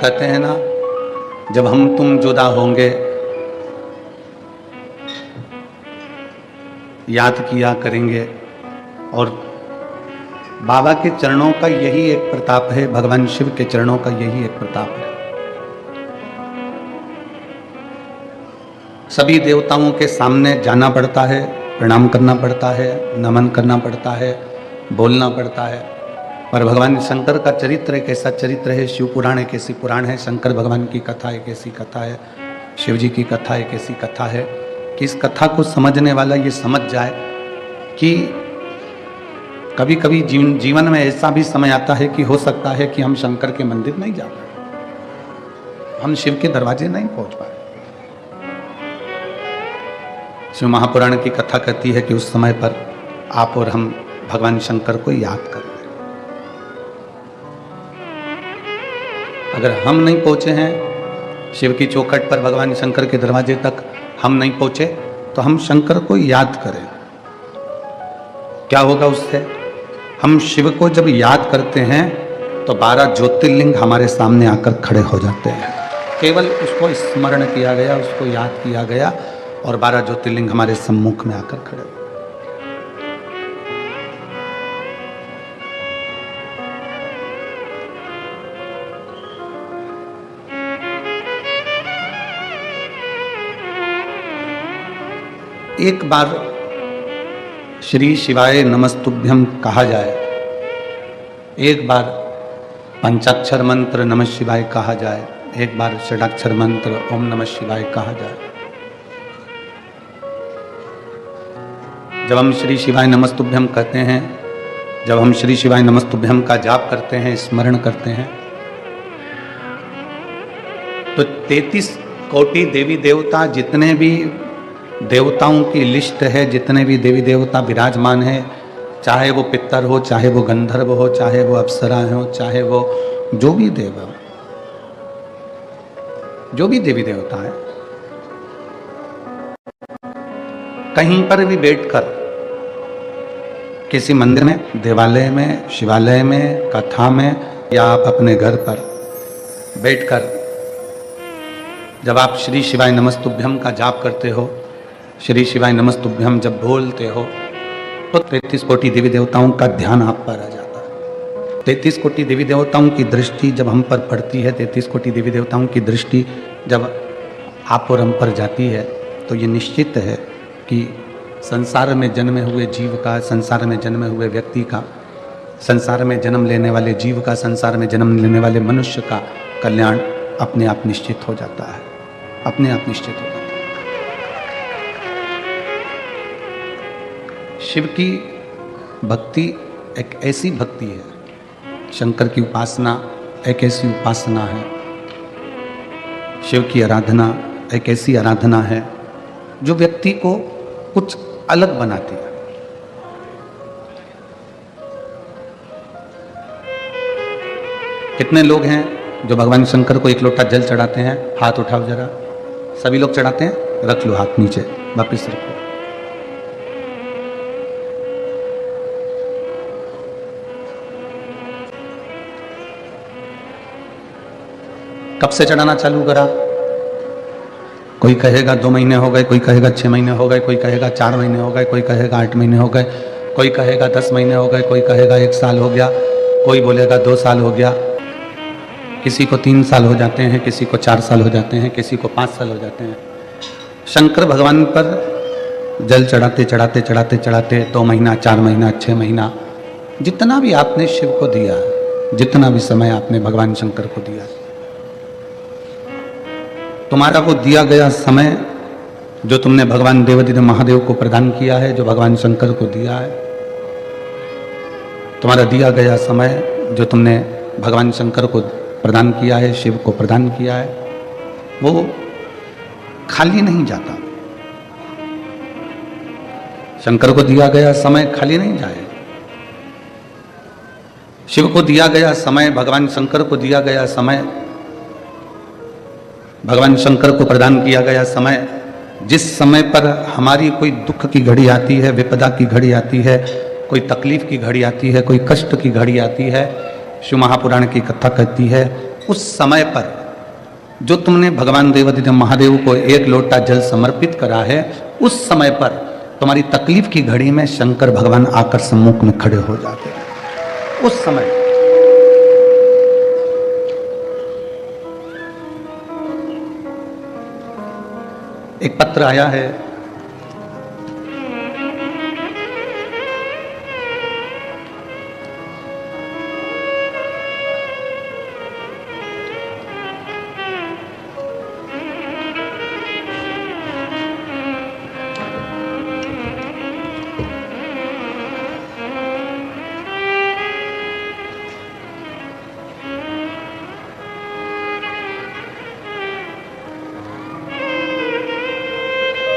कहते हैं ना, जब हम तुम जुदा होंगे याद किया करेंगे। और बाबा के चरणों का यही एक प्रताप है, भगवान शिव के चरणों का यही एक प्रताप है। सभी देवताओं के सामने जाना पड़ता है, प्रणाम करना पड़ता है, नमन करना पड़ता है, बोलना पड़ता है। पर भगवान शंकर का चरित्र एक ऐसा चरित्र है, शिव पुराण एक ऐसी पुराण है, शंकर भगवान की कथा एक ऐसी कथा है, शिव जी की कथा एक ऐसी कथा है कि इस कथा को समझने वाला ये समझ जाए कि कभी कभी जीवन में ऐसा भी समय आता है कि हो सकता है कि हम शंकर के मंदिर नहीं जा पाए, हम शिव के दरवाजे नहीं पहुंच पाए। शिव महापुराण की कथा कहती है कि उस समय पर आप और हम भगवान शंकर को याद कर रहे हैं। अगर हम नहीं पहुंचे हैं शिव की चौखट पर, भगवान शंकर के दरवाजे तक हम नहीं पहुंचे, तो हम शंकर को याद करें। क्या होगा उससे? हम शिव को जब याद करते हैं तो 12 ज्योतिर्लिंग हमारे सामने आकर खड़े हो जाते हैं। केवल उसको स्मरण किया गया, उसको याद किया गया और 12 ज्योतिर्लिंग हमारे सम्मुख में आकर खड़े हो। एक बार श्री शिवाय नमस्तुभ्यम कहा जाए, एक बार पंचाक्षर मंत्र नमः शिवाय कहा जाए, एक बार षडाक्षर मंत्र ओम नमः शिवाय कहा जाए। जब हम श्री शिवाय नमस्तुभ्यम कहते हैं, जब हम श्री शिवाय नमस्तुभ्यम का जाप करते हैं, स्मरण करते हैं, तो 33 कोटि देवी देवता, जितने भी देवताओं की लिस्ट है, जितने भी देवी देवता विराजमान है, चाहे वो पितर हो, चाहे वो गंधर्व हो, चाहे वो अप्सरा हो, चाहे वो जो भी देव हो, जो भी देवी देवता है, कहीं पर भी बैठकर, किसी मंदिर में, देवालय में, शिवालय में, कथा में, या आप अपने घर पर बैठकर जब आप श्री शिवाय नमस्तुभ्यम का जाप करते हो, श्री शिवाय नमस्तुभ्यम जब बोलते हो, तो 33 कोटि देवी देवताओं का ध्यान आप पर आ जाता है। 33 कोटि देवी देवताओं की दृष्टि जब हम पर पड़ती है, 33 कोटि देवी देवताओं की दृष्टि जब आप और हम पर जाती है, तो ये निश्चित है कि संसार में जन्मे हुए जीव का, संसार में जन्मे हुए व्यक्ति का, संसार में जन्म लेने वाले जीव का, संसार में जन्म लेने वाले मनुष्य का कल्याण अपने आप निश्चित हो जाता है, अपने आप निश्चित हो जाता है। शिव की भक्ति एक ऐसी भक्ति है, शंकर की उपासना एक ऐसी उपासना है, शिव की आराधना एक ऐसी आराधना है जो व्यक्ति को कुछ अलग बनाती है। कितने लोग हैं जो भगवान शंकर को एक लोटा जल चढ़ाते हैं? हाथ उठाओ जरा, सभी लोग चढ़ाते हैं? रख लो हाथ नीचे, वापिस रखो। कब से चढ़ाना चालू करा? कोई कहेगा 2 महीने हो गए, कोई कहेगा 6 महीने हो गए, कोई कहेगा 4 महीने हो गए, कोई कहेगा 8 महीने हो गए, कोई कहेगा 10 महीने हो गए, कोई कहेगा 1 साल हो गया, कोई बोलेगा 2 साल हो गया, किसी को 3 साल हो जाते हैं, किसी को 4 साल हो जाते हैं, किसी को 5 साल हो जाते हैं। शंकर भगवान पर जल चढ़ाते चढ़ाते चढ़ाते चढ़ाते 2 महीना, 4 महीना, 6 महीना, जितना भी आपने शिव को दिया, जितना भी समय आपने भगवान शंकर को दिया, तुम्हारा वो दिया गया समय जो तुमने भगवान देवाधिदेव महादेव को प्रदान किया है, जो भगवान शंकर को दिया है, तुम्हारा दिया गया समय जो तुमने भगवान शंकर को प्रदान किया है, शिव को प्रदान किया है, वो खाली नहीं जाता। शंकर को दिया गया समय खाली नहीं जाए। शिव को दिया गया समय, भगवान शंकर को दिया गया समय, भगवान शंकर को प्रदान किया गया समय, जिस समय पर हमारी कोई दुख की घड़ी आती है, विपदा की घड़ी आती है, कोई तकलीफ की घड़ी आती है, कोई कष्ट की घड़ी आती है, शिव महापुराण की कथा कहती है उस समय पर जो तुमने भगवान देवाधिदेव महादेव को एक लोटा जल समर्पित करा है, उस समय पर तुम्हारी तकलीफ की घड़ी में शंकर भगवान आकर सम्मुख में खड़े हो जाते हैं। उस समय एक पत्र आया है,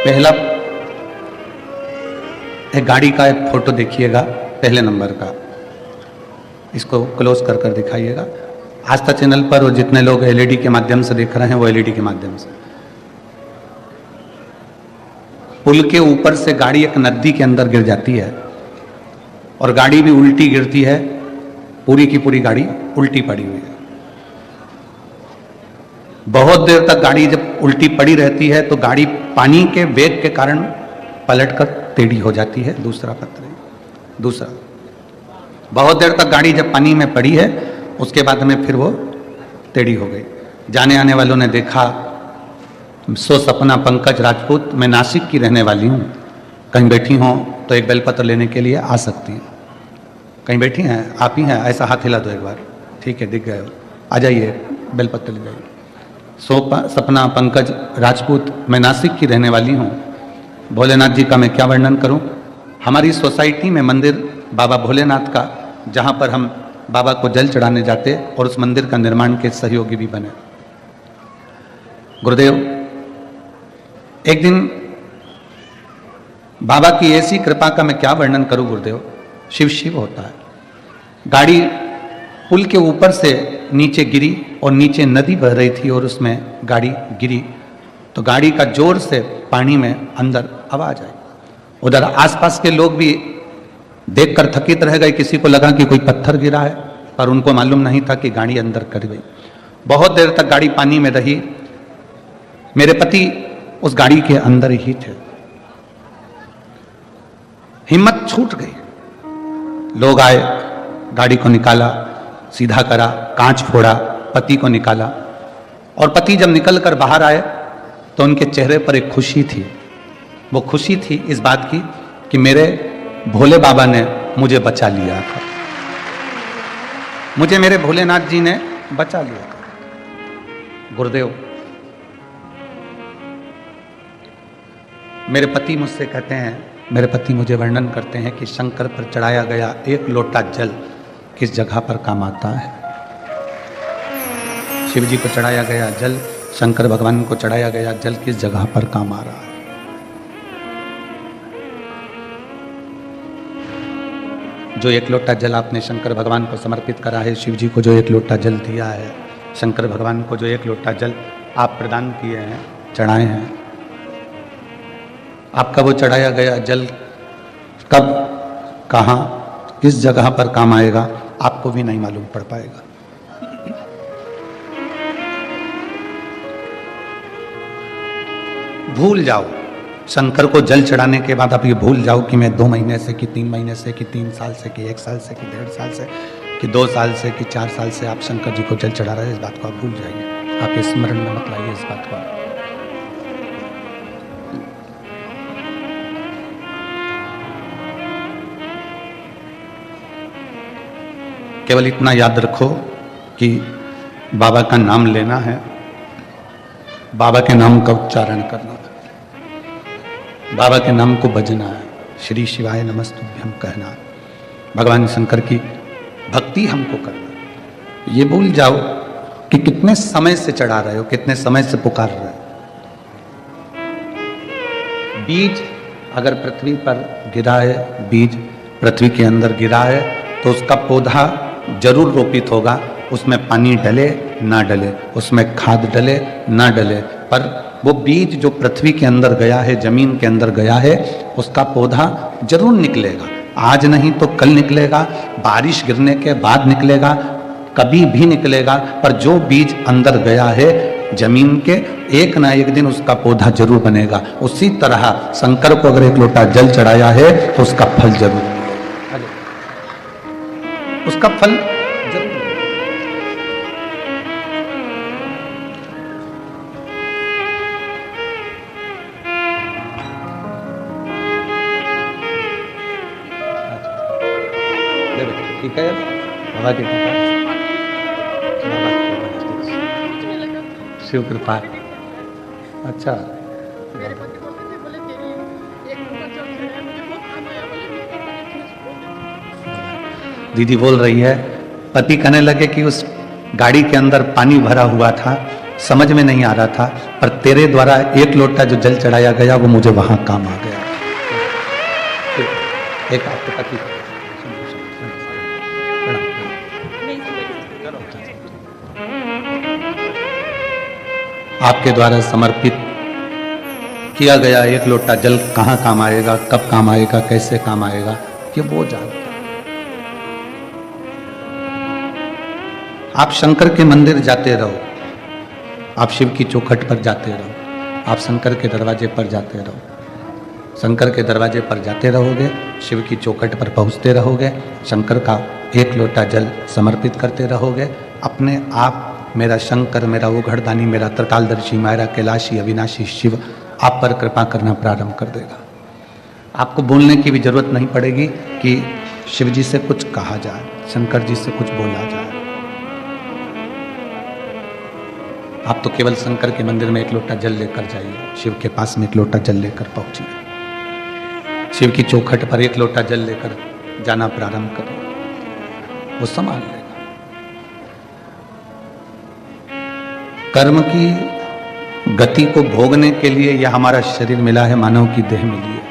पहला एक गाड़ी का एक फोटो देखिएगा, पहले नंबर का, इसको क्लोज कर कर दिखाइएगा। आस्था चैनल पर और जितने लोग एलईडी के माध्यम से देख रहे हैं वो एलईडी के माध्यम से, पुल के ऊपर से गाड़ी एक नदी के अंदर गिर जाती है और गाड़ी भी उल्टी गिरती है, पूरी की पूरी गाड़ी उल्टी पड़ी हुई है। बहुत देर तक गाड़ी जब उल्टी पड़ी रहती है तो गाड़ी पानी के वेग के कारण पलटकर टेढ़ी हो जाती है। दूसरा पत्र, दूसरा, बहुत देर तक गाड़ी जब पानी में पड़ी है उसके बाद में फिर वो टेढ़ी हो गई। जाने आने वालों ने देखा, सो सपना पंकज राजपूत, मैं नासिक की रहने वाली हूँ, कहीं बैठी हों तो एक बेलपत्र लेने के लिए आ सकती हैं। कहीं बैठी हैं आप ही हैं, ऐसा हाथ हिला दो एक बार, ठीक है दिख गए हो, आ जाइए बेलपत्र ले जाइए। सपना पंकज राजपूत, मैं नासिक की रहने वाली हूँ। भोलेनाथ जी का मैं क्या वर्णन करूँ। हमारी सोसाइटी में मंदिर बाबा भोलेनाथ का, जहाँ पर हम बाबा को जल चढ़ाने जाते और उस मंदिर का निर्माण के सहयोगी भी बने। गुरुदेव, एक दिन बाबा की ऐसी कृपा का मैं क्या वर्णन करूँ गुरुदेव, शिव शिव होता है। गाड़ी पुल के ऊपर से नीचे गिरी और नीचे नदी बह रही थी और उसमें गाड़ी गिरी तो गाड़ी का जोर से पानी में अंदर आवाज आई। उधर आसपास के लोग भी देखकर थकित रह गए, किसी को लगा कि कोई पत्थर गिरा है, पर उनको मालूम नहीं था कि गाड़ी अंदर कर गई। बहुत देर तक गाड़ी पानी में रही। मेरे पति उस गाड़ी के अंदर ही थे। हिम्मत छूट गई। लोग आए, गाड़ी को निकाला, सीधा करा, कांच फोड़ा, पति को निकाला और पति जब निकलकर बाहर आए तो उनके चेहरे पर एक खुशी थी। वो खुशी थी इस बात की कि मेरे भोले बाबा ने मुझे बचा लिया था, मुझे मेरे भोलेनाथ जी ने बचा लिया था। गुरुदेव, मेरे पति मुझसे कहते हैं, मेरे पति मुझे वर्णन करते हैं कि शंकर पर चढ़ाया गया एक लोटा जल किस जगह पर काम आता है। शिव जी को चढ़ाया गया जल, शंकर भगवान को चढ़ाया गया जल किस जगह पर काम आ रहा है। जो एक लोटा जल आपने शंकर भगवान को समर्पित करा है, शिव जी को जो एक लोटा जल दिया है, शंकर भगवान को जो एक लोटा जल आप प्रदान किए हैं, चढ़ाए हैं, आपका वो चढ़ाया गया जल कब, कहाँ, किस जगह पर काम आएगा आपको भी नहीं मालूम पड़ पाएगा। भूल जाओ, शंकर को जल चढ़ाने के बाद आप ये भूल जाओ कि मैं 2 महीने से कि 3 महीने से कि 3 साल से कि 1 साल से कि 1.5 साल से कि 2 साल से कि 4 साल से आप शंकर जी को जल चढ़ा रहे हैं। इस बात को आप भूल जाइए, आप स्मरण में मत लाइए इस बात को। केवल इतना याद रखो कि बाबा का नाम लेना है, बाबा के नाम का उच्चारण करना है, बाबा के नाम को बजना है, श्री शिवाय नमस्तुभ्यम कहना है, भगवान शंकर की भक्ति हमको करना है। ये भूल जाओ कि कितने समय से चढ़ा रहे हो, कितने समय से पुकार रहे हो। बीज अगर पृथ्वी पर गिरा है, बीज पृथ्वी के अंदर गिरा है तो उसका पौधा जरूर रोपित होगा। उसमें पानी डले ना डले, उसमें खाद डले ना डले, पर वो बीज जो पृथ्वी के अंदर गया है, जमीन के अंदर गया है, उसका पौधा जरूर निकलेगा। आज नहीं तो कल निकलेगा, बारिश गिरने के बाद निकलेगा, कभी भी निकलेगा, पर जो बीज अंदर गया है जमीन के, एक ना एक दिन उसका पौधा जरूर बनेगा। उसी तरह शंकर को अगर एक लोटा जल चढ़ाया है तो उसका फल जरूर, उसका फल जरूर। ठीक है बाबा की कृपा, शिव कृपा। अच्छा, मेरे पति बोलते थे, बोले तेरी एक नंबर जॉब है, मुझे बहुत काम आया, बोले दीदी बोल रही है, पति कहने लगे कि उस गाड़ी के अंदर पानी भरा हुआ था, समझ में नहीं आ रहा था, पर तेरे द्वारा एक लोटा जो जल चढ़ाया गया वो मुझे वहां काम आ गया। एक आपके पति आपके द्वारा समर्पित किया गया एक लोटा जल कहाँ काम आएगा, कब काम आएगा, कैसे काम आएगा, ये वो जानता है। आप शंकर के मंदिर जाते रहो, आप शिव की चौखट पर जाते रहो, आप शंकर के दरवाजे पर जाते रहो। शंकर के दरवाजे पर जाते रहोगे, शिव की चौखट पर पहुंचते रहोगे, शंकर का एक लोटा जल समर्पित करते रहोगे, अपने आप मेरा शंकर, मेरा ओघड़दानी, मेरा त्रिकालदर्शी, मेरा कैलाशी अविनाशी शिव आप पर कृपा करना प्रारंभ कर देगा। आपको बोलने की भी जरूरत नहीं पड़ेगी कि शिव जी से कुछ कहा जाए, शंकर जी से कुछ बोला जाए। आप तो केवल शंकर के मंदिर में एक लोटा जल लेकर जाइए, शिव के पास में एक लोटा जल लेकर पहुंचिए, शिव की चौखट पर एक लोटा जल लेकर जाना प्रारंभ करें, वो संभाल लेगा। कर्म की गति को भोगने के लिए यह हमारा शरीर मिला है, मानव की देह मिली है।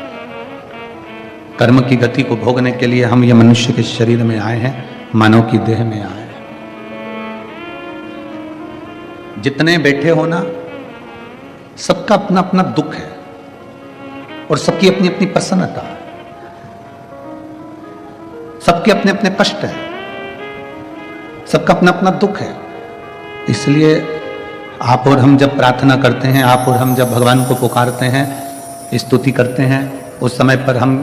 कर्म की गति को भोगने के लिए हम ये मनुष्य के शरीर में आए हैं, मानव की देह में आए हैं। जितने बैठे हो ना, सबका अपना अपना दुख है और सबकी अपनी अपनी प्रसन्नता है, सबके अपने अपने कष्ट है, सबका अपना अपना दुख है। इसलिए आप और हम जब प्रार्थना करते हैं, आप और हम जब भगवान को पुकारते हैं, स्तुति करते हैं, उस समय पर हम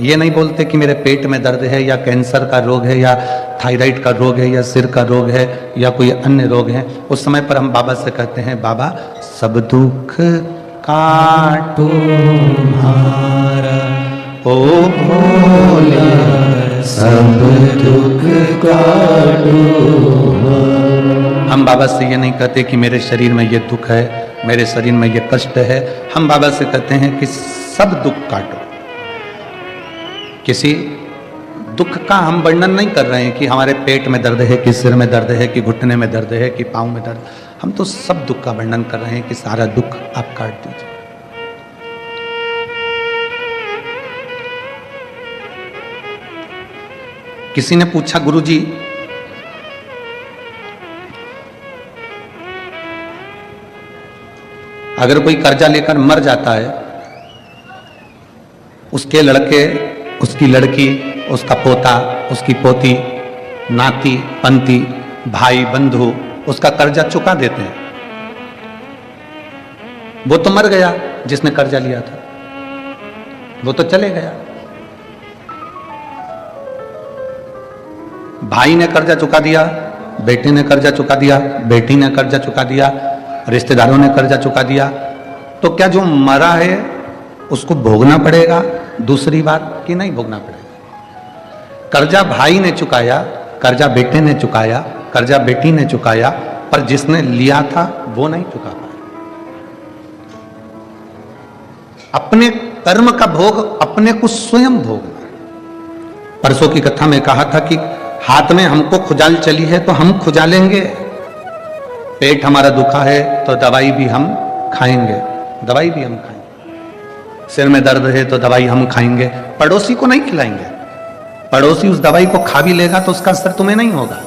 ये नहीं बोलते कि मेरे पेट में दर्द है या कैंसर का रोग है या थायराइड का रोग है या सिर का रोग है या कोई अन्य रोग है। उस समय पर हम बाबा से कहते हैं, बाबा सब दुख काटो हमारा, ओ भोले सब दुख काटो। हम बाबा से ये नहीं कहते कि मेरे शरीर में ये दुख है, मेरे शरीर में ये कष्ट है। हम बाबा से कहते हैं कि सब दुख काटो। किसी दुख का हम वर्णन नहीं कर रहे हैं कि हमारे पेट में दर्द है, कि सिर में दर्द है, कि घुटने में दर्द है, कि पाँव में दर्द। हम तो सब दुख का वर्णन कर रहे हैं कि सारा दुख आप काट दीजिए। किसी ने पूछा, गुरुजी अगर कोई कर्जा लेकर मर जाता है, उसके लड़के, उसकी लड़की, उसका पोता, उसकी पोती, नाती पंती, भाई बंधु उसका कर्जा चुका देते हैं। वो तो मर गया जिसने कर्जा लिया था, वो तो चले गया। भाई ने कर्जा चुका दिया, बेटे ने कर्जा चुका दिया, बेटी ने कर्जा चुका दिया, रिश्तेदारों ने कर्जा चुका दिया। तो क्या जो मरा है उसको भोगना पड़ेगा दूसरी बात, कि नहीं भोगना पड़ेगा? कर्जा भाई ने चुकाया, कर्जा बेटे ने चुकाया, कर्जा बेटी ने चुकाया, पर जिसने लिया था वो नहीं चुका पाया। अपने कर्म का भोग अपने को स्वयं भोगना। परसों की कथा में कहा था कि हाथ में हमको खुजाल चली है तो हम खुजालेंगे। पेट हमारा दुखा है तो दवाई भी हम खाएंगे, दवाई भी हम खाएंगे। सिर में दर्द है तो दवाई हम खाएंगे, पड़ोसी को नहीं खिलाएंगे। पड़ोसी उस दवाई को खा भी लेगा तो उसका असर तुम्हें नहीं होगा।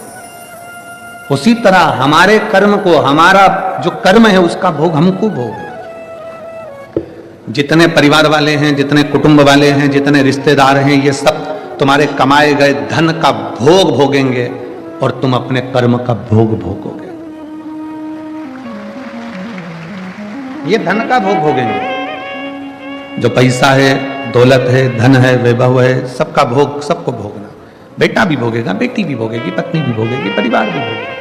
उसी तरह हमारे कर्म को, हमारा जो कर्म है उसका भोग हमको भोगना। जितने परिवार वाले हैं, जितने कुटुंब वाले हैं, जितने रिश्तेदार हैं, ये सब तुम्हारे कमाए गए धन का भोग भोगेंगे। और तुम अपने कर्म का भोग भोगोगे। ये धन का भोग भोगेंगे। जो पैसा है, दौलत है, धन है, वैभव है, सबका भोग सबको भोगना। बेटा भी भोगेगा, बेटी भी भोगेगी, पत्नी भी भोगेगी, परिवार भी भोगेगा।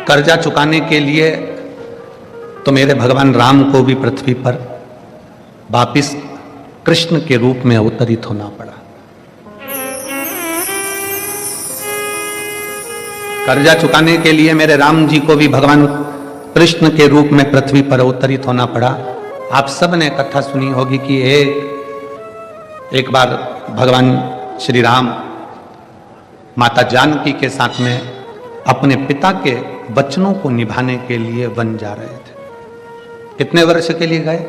कर्जा चुकाने के लिए तो मेरे भगवान राम को भी पृथ्वी पर वापिस कृष्ण के रूप में अवतरित होना पड़ा। कर्जा चुकाने के लिए मेरे राम जी को भी भगवान कृष्ण के रूप में पृथ्वी पर अवतरित होना पड़ा। आप सब ने कथा सुनी होगी कि एक बार भगवान श्री राम माता जानकी के साथ में अपने पिता के वचनों को निभाने के लिए वन जा रहे थे। कितने वर्ष के लिए गए?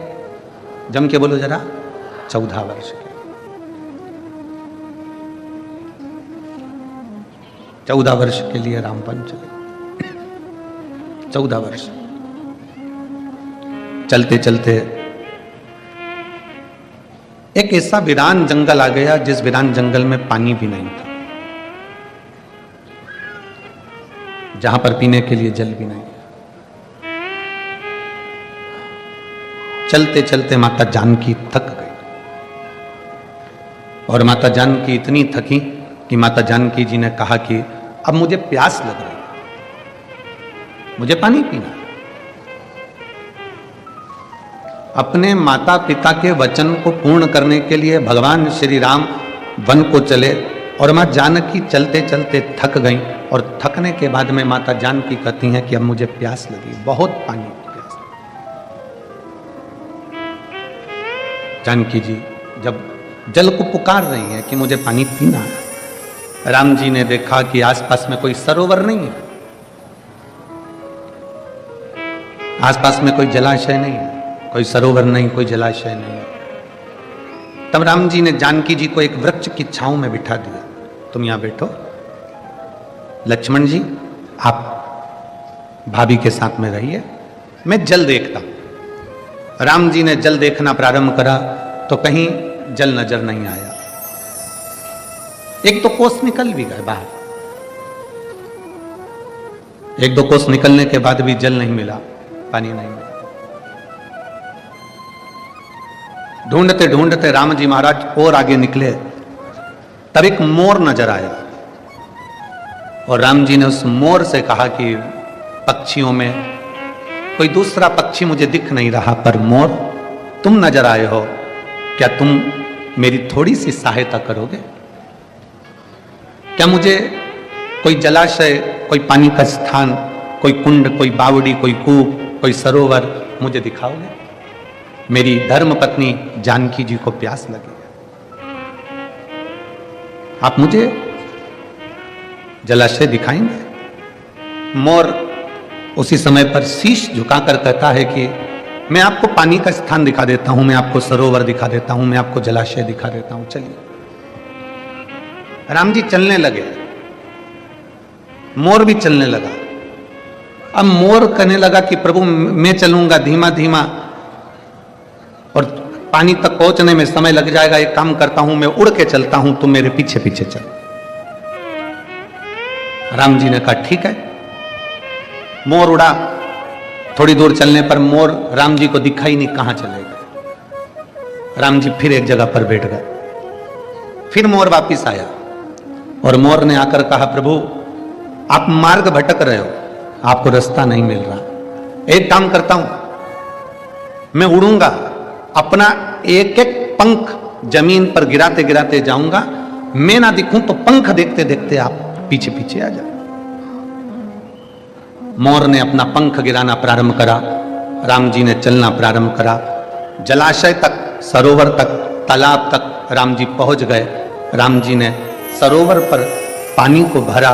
जम के बोलो जरा। 14 वर्ष के। 14 वर्ष के लिए रामवन चले। 14 वर्ष चलते चलते एक ऐसा वीरान जंगल आ गया जिस वीरान जंगल में पानी भी नहीं था, जहां पर पीने के लिए जल भी नहीं। चलते चलते माता जानकी थक गई और माता जानकी इतनी थकी कि माता जानकी जी ने कहा कि अब मुझे प्यास लग रही है, मुझे पानी पीना है। अपने माता पिता के वचन को पूर्ण करने के लिए भगवान श्री राम वन को चले और मां जानकी चलते चलते थक गई और थकने के बाद में माता जानकी कहती हैं कि अब मुझे प्यास लगी, बहुत पानी की प्यास। जानकी जी जब जल को पुकार रही हैं कि मुझे पानी पीना है, राम जी ने देखा कि आसपास में कोई सरोवर नहीं है, आसपास में कोई जलाशय नहीं है, कोई सरोवर नहीं, कोई जलाशय नहीं है। तब राम जी ने जानकी जी को एक वृक्ष की छांव में बिठा दिया, तुम यहां बैठो, लक्ष्मण जी आप भाभी के साथ में रहिए, मैं जल देखता हूं। राम जी ने जल देखना प्रारंभ करा तो कहीं जल नजर नहीं आया। एक दो कोस निकल भी गए बाहर, एक दो कोस निकलने के बाद भी जल नहीं मिला, पानी नहीं मिला। ढूंढते ढूंढते राम जी महाराज और आगे निकले, तब एक मोर नजर आया और राम जी ने उस मोर से कहा कि पक्षियों में कोई दूसरा पक्षी मुझे दिख नहीं रहा, पर मोर तुम नजर आए हो, क्या तुम मेरी थोड़ी सी सहायता करोगे? क्या मुझे कोई जलाशय, कोई पानी का स्थान, कोई कुंड, कोई बावड़ी, कोई कूप, कोई सरोवर मुझे दिखाओगे? मेरी धर्म पत्नी जानकी जी को प्यास लगी है, आप मुझे जलाशय दिखाएंगे? मोर उसी समय पर शीश झुकाकर कहता है कि मैं आपको पानी का स्थान दिखा देता हूं, मैं आपको सरोवर दिखा देता हूं, मैं आपको जलाशय दिखा देता हूं, चलिए। राम जी चलने लगे, मोर भी चलने लगा। अब मोर कहने लगा कि प्रभु मैं चलूंगा धीमा धीमा और पानी तक पहुंचने में समय लग जाएगा, एक काम करता हूं मैं उड़ के चलता हूं, तुम मेरे पीछे पीछे चल। राम जी ने कहा ठीक है। मोर उड़ा, थोड़ी दूर चलने पर मोर राम जी को दिखाई नहीं, कहां चले गए। राम जी फिर एक जगह पर बैठ गए। फिर मोर वापिस आया और मोर ने आकर कहा प्रभु आप मार्ग भटक रहे हो, आपको रास्ता नहीं मिल रहा, एक काम करता हूं मैं उड़ूंगा, अपना एक एक पंख जमीन पर गिराते गिराते जाऊंगा, मैं ना दिखूं तो पंख देखते देखते आप पीछे पीछे आ जाओ। मोर ने अपना पंख गिराना प्रारंभ करा, राम जी ने चलना प्रारंभ करा, जलाशय तक, सरोवर तक, तालाब तक राम जी पहुंच गए। राम जी ने सरोवर पर पानी को भरा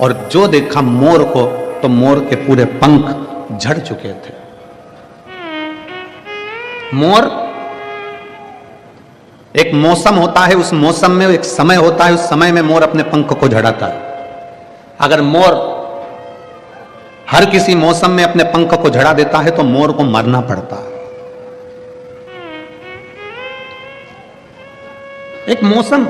और जो देखा मोर को, तो मोर के पूरे पंख झड़ चुके थे। मोर एक मौसम होता है, उस मौसम में एक समय होता है, उस समय में मोर अपने पंख को झड़ाता है। अगर मोर हर किसी मौसम में अपने पंख को झड़ा देता है तो मोर को मरना पड़ता है। एक मौसम,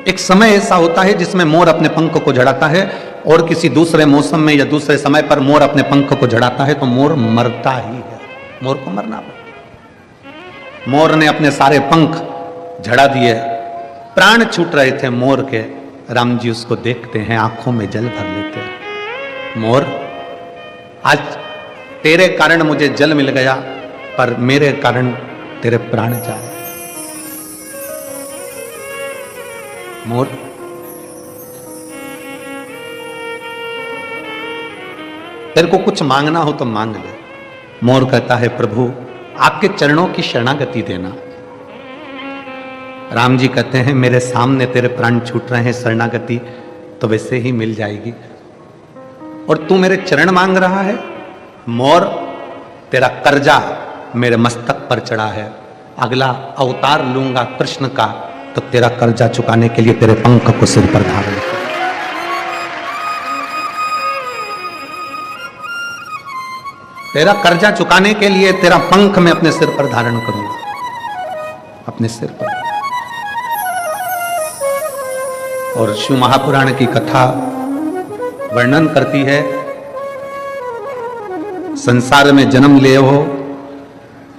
एक समय ऐसा होता है जिसमें मोर अपने पंख को झड़ाता है, और किसी दूसरे मौसम में या दूसरे समय पर मोर अपने पंख को झड़ाता है तो मोर मरता ही है, मोर को मरना पड़ता। मोर ने अपने सारे पंख झड़ा दिए, प्राण छूट रहे थे मोर के। राम जी उसको देखते हैं, आंखों में जल भर लेते हैं। मोर, आज तेरे कारण मुझे जल मिल गया, पर मेरे कारण तेरे प्राण जा रहे। मोर, तेरे को कुछ मांगना हो तो मांग ले। मोर कहता है प्रभु आपके चरणों की शरणागति देना। राम जी कहते हैं मेरे सामने तेरे प्राण छूट रहे हैं, शरणागति तो वैसे ही मिल जाएगी, और तू मेरे चरण मांग रहा है। मोर, तेरा कर्जा मेरे मस्तक पर चढ़ा है, अगला अवतार लूंगा कृष्ण का तो तेरा कर्जा चुकाने के लिए तेरे पंख को सिर पर धारण कर। तेरा कर्जा चुकाने के लिए तेरा पंख मैं अपने सिर पर धारण करूंगा, अपने सिर पर। और शिव महापुराण की कथा वर्णन करती है, संसार में जन्म लिए हो,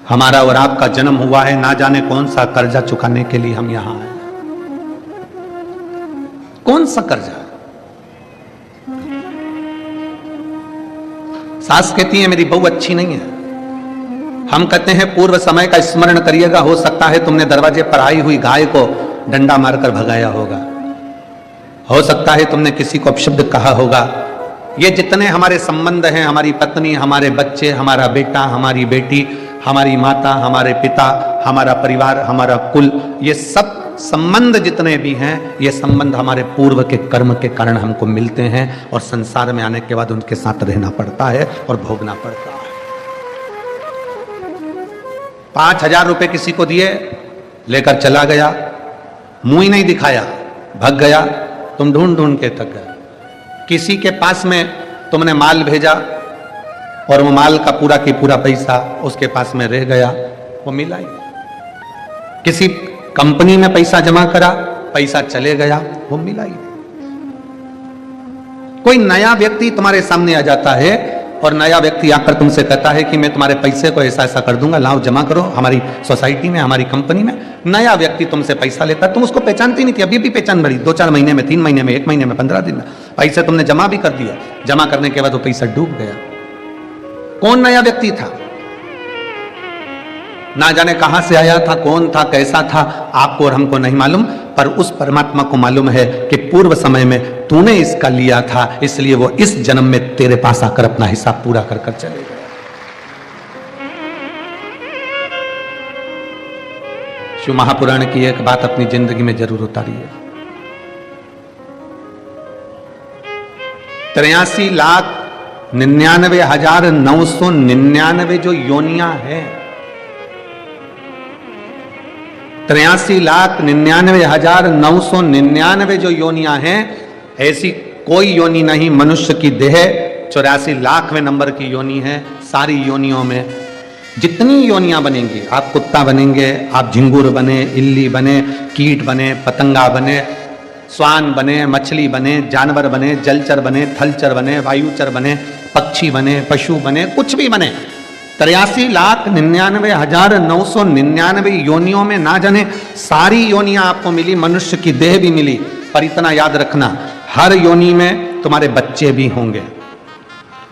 हमारा और आपका जन्म हुआ है, ना जाने कौन सा कर्जा चुकाने के लिए हम यहां आए। कौन सा कर्जा? सास कहती है मेरी बहू अच्छी नहीं है। हम कहते हैं पूर्व समय का स्मरण करिएगा, हो सकता है तुमने दरवाजे पर आई हुई गाय को डंडा मारकर भगाया होगा, हो सकता है तुमने किसी को अपशब्द कहा होगा। ये जितने हमारे संबंध हैं, हमारी पत्नी, हमारे बच्चे, हमारा बेटा, हमारी बेटी, हमारी माता, हमारे पिता, हमारा परिवार, हमारा कुल, ये सब संबंध जितने भी हैं, ये संबंध हमारे पूर्व के कर्म के कारण हमको मिलते हैं, और संसार में आने के बाद उनके साथ रहना पड़ता है और भोगना पड़ता है। 5,000 रुपए किसी को दिए, लेकर चला गया, मुंह ही नहीं दिखाया, भग गया, तुम ढूंढ ढूंढ के थक गए। किसी के पास में तुमने माल भेजा और वो माल का पूरा की पूरा पैसा उसके पास में रह गया, वो मिला ही। किसी कंपनी में पैसा जमा करा, पैसा चले गया, वो मिला ही। कोई नया व्यक्ति तुम्हारे सामने आ जाता है और नया व्यक्ति आकर तुमसे कहता है कि मैं तुम्हारे पैसे को ऐसा ऐसा कर दूंगा, लाओ जमा करो हमारी सोसाइटी में, हमारी कंपनी में। नया व्यक्ति तुमसे पैसा लेता है, तुम उसको पहचानती नहीं थी, अभी भी पहचान बढ़ी, 2-4 महीने में, 3 महीने में, 1 महीने में, 15 दिन में पैसे तुमने जमा भी कर दिया। जमा करने के बाद वो पैसा डूब गया। कौन नया व्यक्ति था? ना जाने कहां से आया था, कौन था, कैसा था, आपको और हमको नहीं मालूम, पर उस परमात्मा को मालूम है कि पूर्व समय में तूने इसका लिया था, इसलिए वो इस जन्म में तेरे पास आकर अपना हिसाब पूरा कर कर चले गए। शिव महापुराण की एक बात अपनी जिंदगी में जरूर उतारिए। 83,99,999 जो योनियां हैं, 83,99,999 जो योनियां हैं, ऐसी कोई योनि नहीं मनुष्य की देह 84 लाखवें नंबर की योनि है। सारी योनियों में जितनी योनियां बनेंगी, आप कुत्ता बनेंगे, आप झिंगुर बने, इल्ली बने, कीट बने, पतंगा बने, स्वान बने, मछली बने, जानवर बने, जलचर बने, थलचर बने, वायुचर बने, पक्षी बने, पशु बने, कुछ भी बने, 83,99,999 योनियों में ना जाने सारी योनियां आपको मिली, मनुष्य की देह भी मिली। पर इतना याद रखना, हर योनि में तुम्हारे बच्चे भी होंगे,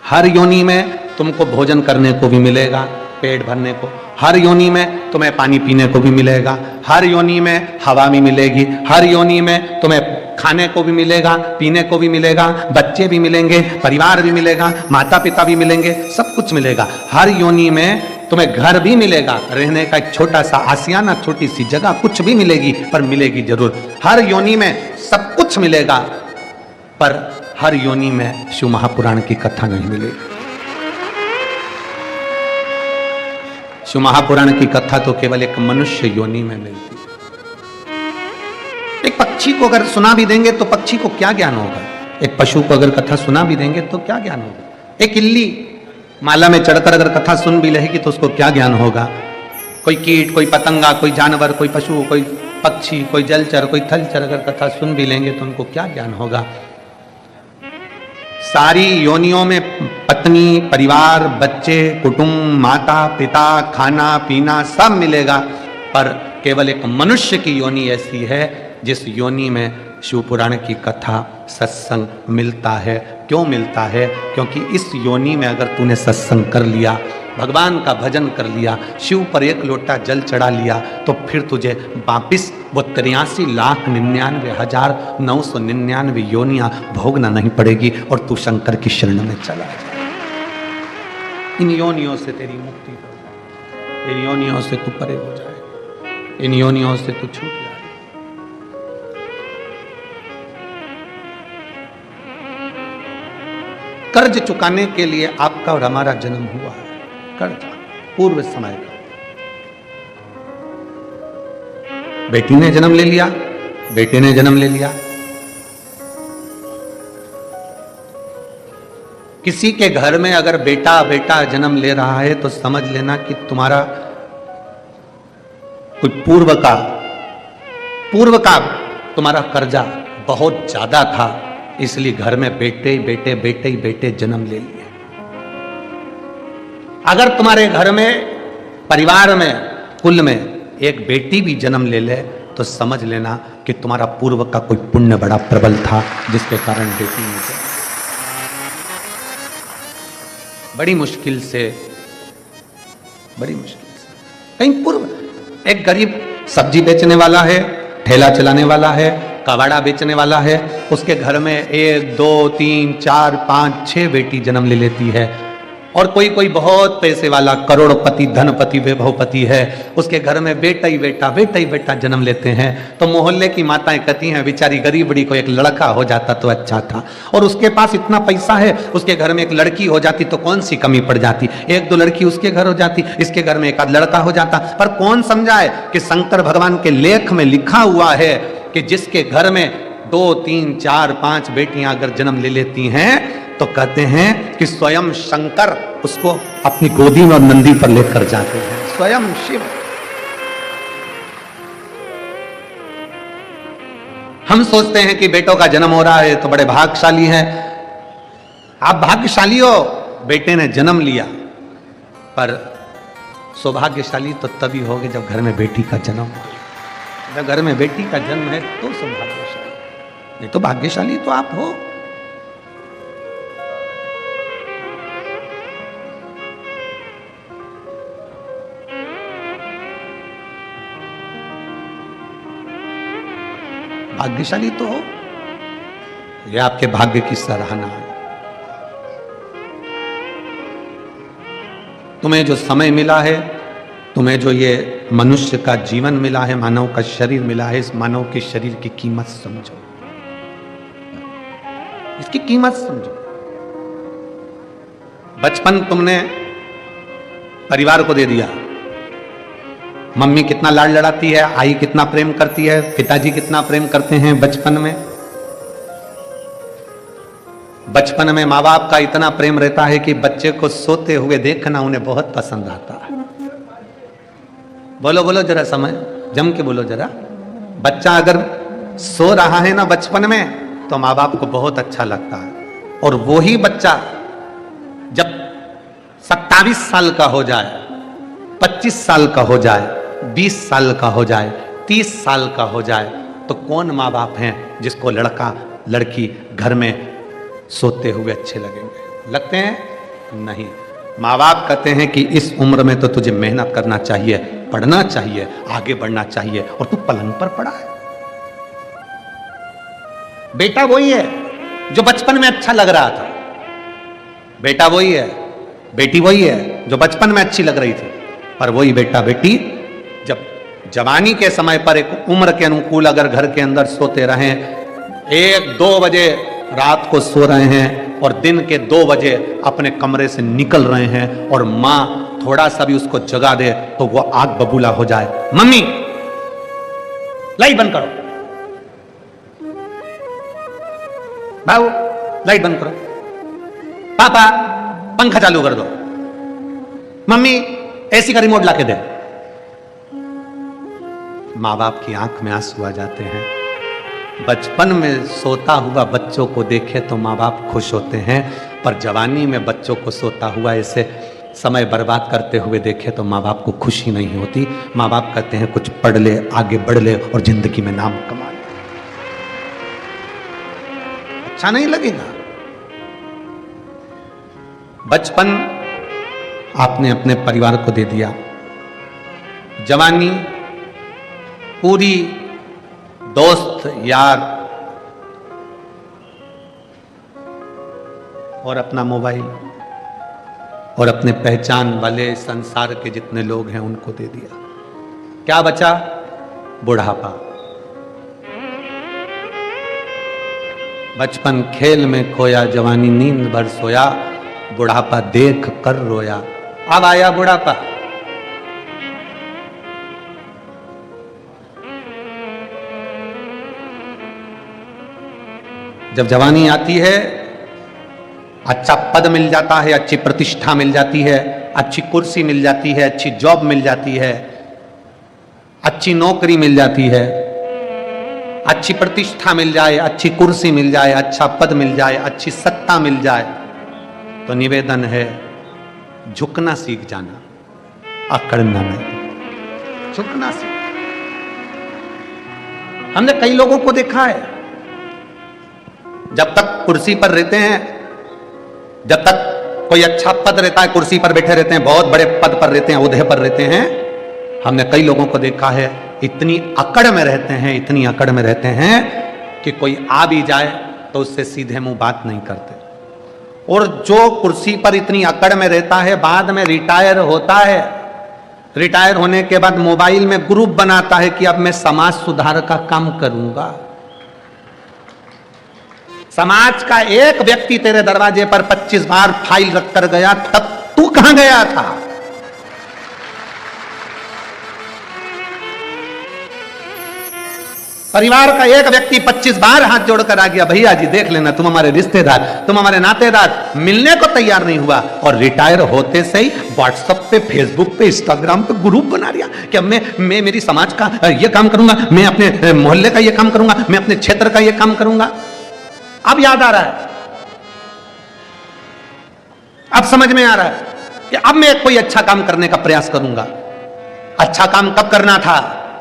हर योनि में तुमको भोजन करने को भी मिलेगा, पेट भरने को, हर योनि में तुम्हें पानी पीने को भी मिलेगा, हर योनि में हवा भी मिलेगी, हर योनि में तुम्हें खाने को भी मिलेगा, पीने को भी मिलेगा, बच्चे भी मिलेंगे, परिवार भी मिलेगा, माता पिता भी मिलेंगे, सब कुछ मिलेगा। हर योनि में तुम्हें घर भी मिलेगा, रहने का एक छोटा सा आसियाना, छोटी सी जगह, कुछ भी मिलेगी, पर मिलेगी जरूर। हर योनि में सब कुछ मिलेगा, पर हर योनि में शिव महापुराण की कथा नहीं मिलेगी। शिव महापुराण की कथा तो केवल एक मनुष्य योनि में मिलती है। एक पक्षी को अगर सुना भी देंगे तो पक्षी को क्या ज्ञान होगा? एक पशु को अगर कथा सुना भी देंगे तो क्या ज्ञान होगा? एक इल्ली माला में चढ़कर अगर कथा सुन भी लेगी तो उसको क्या ज्ञान होगा? कोई कीट, कोई पतंगा, कोई जानवर, कोई पशु, कोई पक्षी, कोई जलचर, कोई थलचर अगर कथा सुन भी लेंगे तो उनको क्या ज्ञान होगा। सारी योनियों में पत्नी, परिवार, बच्चे, कुटुंब, माता पिता, खाना पीना सब मिलेगा, पर केवल एक मनुष्य की योनि ऐसी है जिस योनि में शिव पुराण की कथा, सत्संग मिलता है। क्यों मिलता है? क्योंकि इस योनि में अगर तूने सत्संग कर लिया, भगवान का भजन कर लिया, शिव पर एक लोटा जल चढ़ा लिया, तो फिर तुझे वापिस वो 83,99,999 योनियां भोगना नहीं पड़ेगी और तू शंकर की शरण में चला जाए। इन योनियों से तेरी मुक्ति हो जाए, इन योनियों से तू परे हो जाए, इन योनियों से तू छूट जाए। कर्ज चुकाने के लिए आपका और हमारा जन्म हुआ है। कर्ज पूर्व समय का। बेटी ने जन्म ले लिया, बेटे ने जन्म ले लिया। किसी के घर में अगर बेटा बेटा जन्म ले रहा है तो समझ लेना कि तुम्हारा कोई पूर्व का तुम्हारा कर्जा बहुत ज्यादा था, इसलिए घर में बेटे बेटे बेटे ही बेटे जन्म ले लिए। अगर तुम्हारे घर में, परिवार में, कुल में एक बेटी भी जन्म ले ले तो समझ लेना कि तुम्हारा पूर्व का कोई पुण्य बड़ा प्रबल था जिसके कारण बेटी नहीं जन्म। बड़ी मुश्किल से कहीं पूर्व एक गरीब सब्जी बेचने वाला है, ठेला चलाने वाला है, कबाड़ा बेचने वाला है, उसके घर में 1 2 3 4 5 6 बेटी जन्म ले लेती है। और कोई बहुत पैसे वाला करोड़पति, धनपति, वैभवपति है, उसके घर में बेटा ही बेटा जन्म लेते हैं। तो मोहल्ले की माताएं कहती हैं बेचारी गरीब बड़ी को एक लड़का हो जाता तो अच्छा था, और उसके पास इतना पैसा है, उसके घर में एक लड़की हो जाती तो कौन सी कमी पड़ जाती, 1 2 लड़की उसके घर हो जाती, इसके घर में एक आध लड़का हो जाता। पर कौन समझाए कि शंकर भगवान के लेख में लिखा हुआ है कि जिसके घर में 2 3 4 5 बेटियां अगर जन्म ले लेती हैं तो कहते हैं कि स्वयं शंकर उसको अपनी गोदी में और नंदी पर लेकर जाते हैं, स्वयं शिव। हम सोचते हैं कि बेटों का जन्म हो रहा है तो बड़े भाग्यशाली हैं। आप भाग्यशाली हो, बेटे ने जन्म लिया, पर सौभाग्यशाली तो तभी होगे जब घर में बेटी का जन्म हो। जब घर में बेटी का जन्म है तो सौभाग्यशाली, नहीं तो भाग्यशाली तो आप हो। भाग्यशाली तो हो, यह आपके भाग्य की सराहना है। तुम्हें जो समय मिला है, तुम्हें जो ये मनुष्य का जीवन मिला है, मानव का शरीर मिला है, इस मानव के शरीर की कीमत समझो, इसकी कीमत समझो। बचपन तुमने परिवार को दे दिया, मम्मी कितना लाड लड़ाती है, आई कितना प्रेम करती है, पिताजी कितना प्रेम करते हैं बचपन में। बचपन में माँ बाप का इतना प्रेम रहता है कि बच्चे को सोते हुए देखना उन्हें बहुत पसंद आता है। बोलो बोलो जरा, समय जम के बोलो जरा। बच्चा अगर सो रहा है ना बचपन में तो माँ बाप को बहुत अच्छा लगता है, और वही बच्चा जब 27 साल का हो जाए, 25 साल का हो जाए, 20 साल का हो जाए, 30 साल का हो जाए, तो कौन माँ बाप हैं जिसको लड़का लड़की घर में सोते हुए अच्छे लगेंगे? लगते हैं? नहीं। माँ बाप कहते हैं कि इस उम्र में तो तुझे मेहनत करना चाहिए, पढ़ना चाहिए, आगे बढ़ना चाहिए, और तू पलंग पर पड़ा है। बेटा वही है जो बचपन में अच्छा लग रहा था, बेटा वही है, बेटी वही है जो बचपन में अच्छी लग रही थी, पर वही बेटा बेटी जब जवानी के समय पर एक उम्र के अनुकूल अगर घर के अंदर सोते रहें, 1 2 बजे रात को सो रहे हैं और दिन के 2 बजे अपने कमरे से निकल रहे हैं, और माँ थोड़ा सा भी उसको जगा दे तो वो आग बबूला हो जाए, मम्मी लाइट बंद करो, बाबू लाइट बंद करो, पापा पंखा चालू कर दो, मम्मी एसी का रिमोट लाके दे। माँ बाप की आंख में आंसू आ जाते हैं। बचपन में सोता हुआ बच्चों को देखे तो माँ बाप खुश होते हैं, पर जवानी में बच्चों को सोता हुआ ऐसे समय बर्बाद करते हुए देखे तो माँ बाप को खुशी नहीं होती। माँ बाप कहते हैं कुछ पढ़ ले, आगे बढ़ ले और जिंदगी में नाम कमा ले। अच्छा नहीं लगेगा? बचपन आपने अपने परिवार को दे दिया, जवानी पूरी दोस्त यार और अपना मोबाइल और अपने पहचान वाले संसार के जितने लोग हैं उनको दे दिया। क्या बचा? बुढ़ापा। बचपन खेल में खोया, जवानी नींद भर सोया, बुढ़ापा देख कर रोया। अब आया बुढ़ापा। जब जवानी आती है, अच्छा पद मिल जाता है, अच्छी प्रतिष्ठा मिल जाती है, अच्छी कुर्सी मिल जाती है, अच्छी जॉब मिल जाती है, अच्छी नौकरी मिल जाती है, अच्छी प्रतिष्ठा मिल जाए, अच्छी कुर्सी मिल जाए, अच्छा पद मिल जाए, अच्छी सत्ता मिल जाए, तो निवेदन है झुकना सीख जाना, अकड़ना नहीं। झुकना सीख। हमने कई लोगों को देखा है, जब तक कुर्सी पर रहते हैं, जब तक कोई अच्छा पद रहता है, कुर्सी पर बैठे रहते हैं, बहुत बड़े पद पर रहते हैं, ओहदे पर रहते हैं, हमने कई लोगों को देखा है इतनी अकड़ में रहते हैं, इतनी अकड़ में रहते हैं कि कोई आ भी जाए तो उससे सीधे मुंह बात नहीं करते। और जो कुर्सी पर इतनी अकड़ में रहता है, बाद में रिटायर होता है, रिटायर होने के बाद मोबाइल में ग्रुप बनाता है कि अब मैं समाज सुधार का काम करूंगा। समाज का एक व्यक्ति तेरे दरवाजे पर 25 बार फाइल रख कर गया, तब तू कहां गया था? परिवार का एक व्यक्ति 25 बार हाथ जोड़कर आ गया, भैया जी देख लेना, तुम हमारे रिश्तेदार, तुम हमारे नातेदार, मिलने को तैयार नहीं हुआ। और रिटायर होते से ही व्हाट्सएप पे, फेसबुक पे, इंस्टाग्राम पे ग्रुप बना दिया कि अब मैं मेरी समाज का ये काम करूंगा, मैं अपने मोहल्ले का ये काम करूंगा, मैं अपने क्षेत्र का ये काम करूंगा। अब याद आ रहा है, अब समझ में आ रहा है कि अब मैं कोई अच्छा काम करने का प्रयास करूंगा। अच्छा काम कब करना था?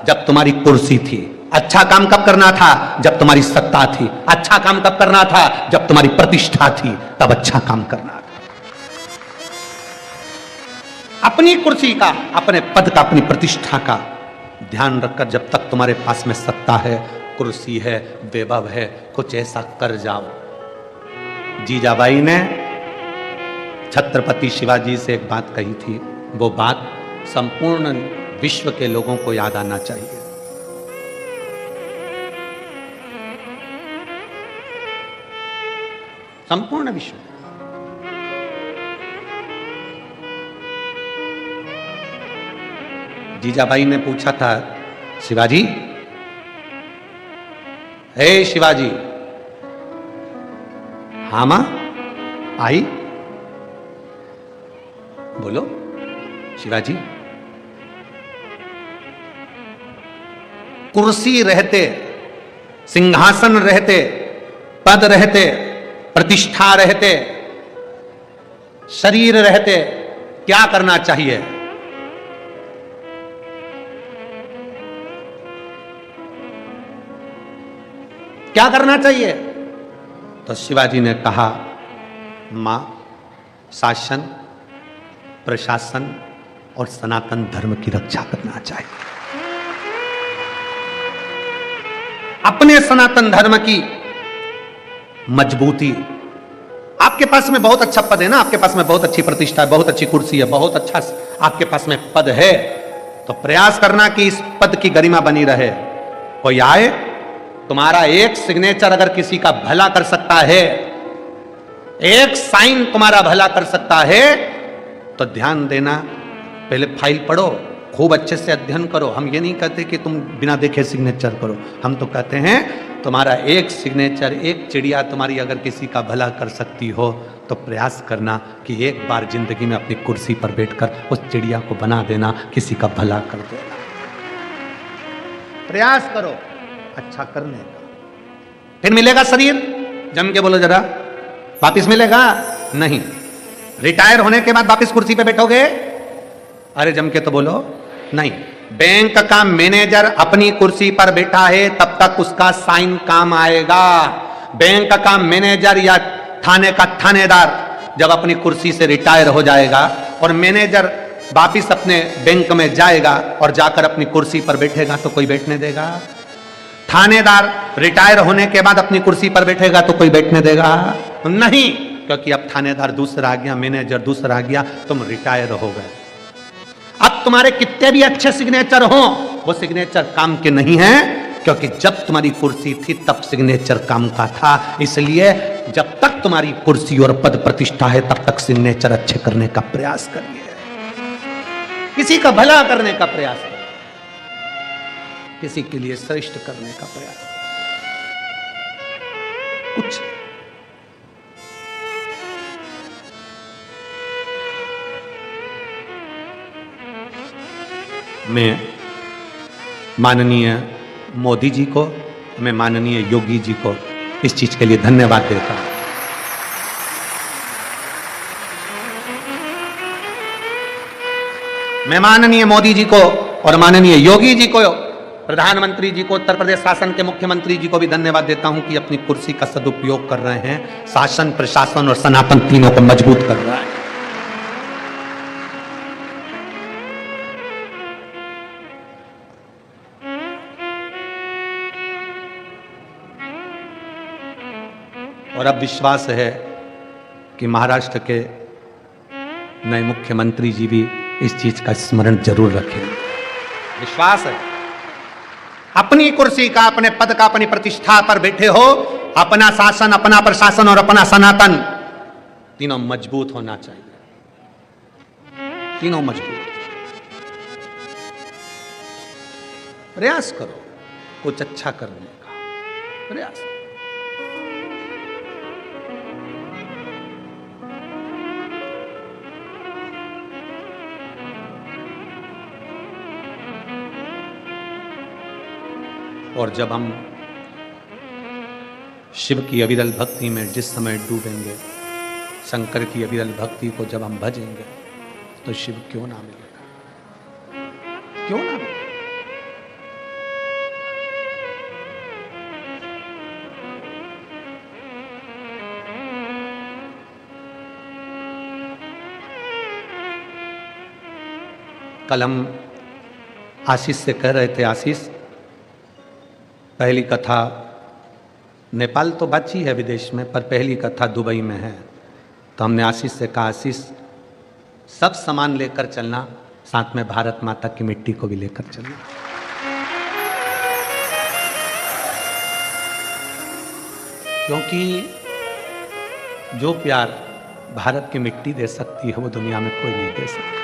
जब तुम्हारी कुर्सी थी। अच्छा काम कब करना था? जब तुम्हारी सत्ता थी। अच्छा काम कब करना था? जब तुम्हारी प्रतिष्ठा थी, तब अच्छा काम करना था। अपनी कुर्सी का, अपने पद का, अपनी प्रतिष्ठा का ध्यान रखकर जब तक तुम्हारे पास में सत्ता है, कुर्सी है, वैभव है, कुछ ऐसा कर जाओ। जीजाबाई ने छत्रपति शिवाजी से एक बात कही थी, वो बात संपूर्ण विश्व के लोगों को याद आना चाहिए। संपूर्ण विश्व। जीजाबाई ने पूछा था, शिवाजी, हे शिवाजी। हाँ मां, आई, बोलो। शिवाजी, कुर्सी रहते, सिंहासन रहते, पद रहते, प्रतिष्ठा रहते, शरीर रहते, क्या करना चाहिए? क्या करना चाहिए? तो शिवाजी ने कहा, मां, शासन, प्रशासन और सनातन धर्म की रक्षा करना चाहिए। अपने सनातन धर्म की मजबूती। आपके पास में बहुत अच्छा पद है ना, आपके पास में बहुत अच्छी प्रतिष्ठा है, बहुत अच्छी कुर्सी है, बहुत अच्छा आपके पास में पद है, तो प्रयास करना कि इस पद की गरिमा बनी रहे। कोई आए, तुम्हारा एक सिग्नेचर अगर किसी का भला कर सकता है, एक साइन तुम्हारा भला कर सकता है, तो ध्यान देना, पहले फाइल पढ़ो, खूब अच्छे से अध्ययन करो। हम ये नहीं कहते कि तुम बिना देखे सिग्नेचर करो, हम तो कहते हैं तुम्हारा एक सिग्नेचर, एक चिड़िया तुम्हारी अगर किसी का भला कर सकती हो, तो प्रयास करना कि एक बार जिंदगी में अपनी कुर्सी पर बैठकर उस चिड़िया को बना देना, किसी का भला कर देना। प्रयास करो अच्छा करने का। फिर मिलेगा शरीर, जम के बोलो जरा, वापिस मिलेगा नहीं। रिटायर होने के बाद वापिस कुर्सी पे बैठोगे? अरे जम के तो बोलो नहीं। बैंक का मैनेजर अपनी कुर्सी पर बैठा है तब तक उसका साइन काम आएगा। बैंक का मैनेजर या थाने का थानेदार जब अपनी कुर्सी से रिटायर हो जाएगा और मैनेजर वापिस अपने बैंक में जाएगा और जाकर अपनी कुर्सी पर बैठेगा तो कोई बैठने देगा? थानेदार रिटायर होने के बाद अपनी कुर्सी पर बैठेगा तो कोई बैठने देगा? नहीं, क्योंकि अब थानेदार दूसरा आ गया, मैनेजर दूसरा आ गया, तुम रिटायर हो गए। अब तुम्हारे कितने भी अच्छे सिग्नेचर हो, वो सिग्नेचर काम के नहीं है, क्योंकि जब तुम्हारी कुर्सी थी तब सिग्नेचर काम का था। इसलिए जब तक तुम्हारी कुर्सी और पद प्रतिष्ठा है तब तक सिग्नेचर अच्छे करने का प्रयास करिए, किसी का भला करने का प्रयास करिए, किसी के लिए श्रेष्ठ करने का प्रयास कुछ। मैं माननीय मोदी जी को, मैं माननीय योगी जी को इस चीज के लिए धन्यवाद देता हूं। मैं माननीय मोदी जी को और माननीय योगी जी को, प्रधानमंत्री जी को, उत्तर प्रदेश शासन के मुख्यमंत्री जी को भी धन्यवाद देता हूं कि अपनी कुर्सी का सदुपयोग कर रहे हैं, शासन, प्रशासन और सनातन तीनों को मजबूत कर रहा है। और अब विश्वास है कि महाराष्ट्र के नए मुख्यमंत्री जी भी इस चीज का स्मरण जरूर रखेंगे। विश्वास है। अपनी कुर्सी का, अपने पद का, अपनी प्रतिष्ठा पर बैठे हो, अपना शासन, अपना प्रशासन और अपना सनातन तीनों मजबूत होना चाहिए, तीनों मजबूत। प्रयास करो कुछ अच्छा करने का, प्रयास। और जब हम शिव की अविरल भक्ति में जिस समय डूबेंगे, शंकर की अविरल भक्ति को जब हम भजेंगे, तो शिव क्यों ना मिलेगा, क्यों ना मिलेगा। कल हम आशीष से कह रहे थे, आशीष पहली कथा नेपाल तो बची है विदेश में, पर पहली कथा दुबई में है। तो हमने आशीष से कहा, आशीष सब सामान लेकर चलना, साथ में भारत माता की मिट्टी को भी लेकर चलना। क्योंकि जो प्यार भारत की मिट्टी दे सकती है वो दुनिया में कोई नहीं दे सकता।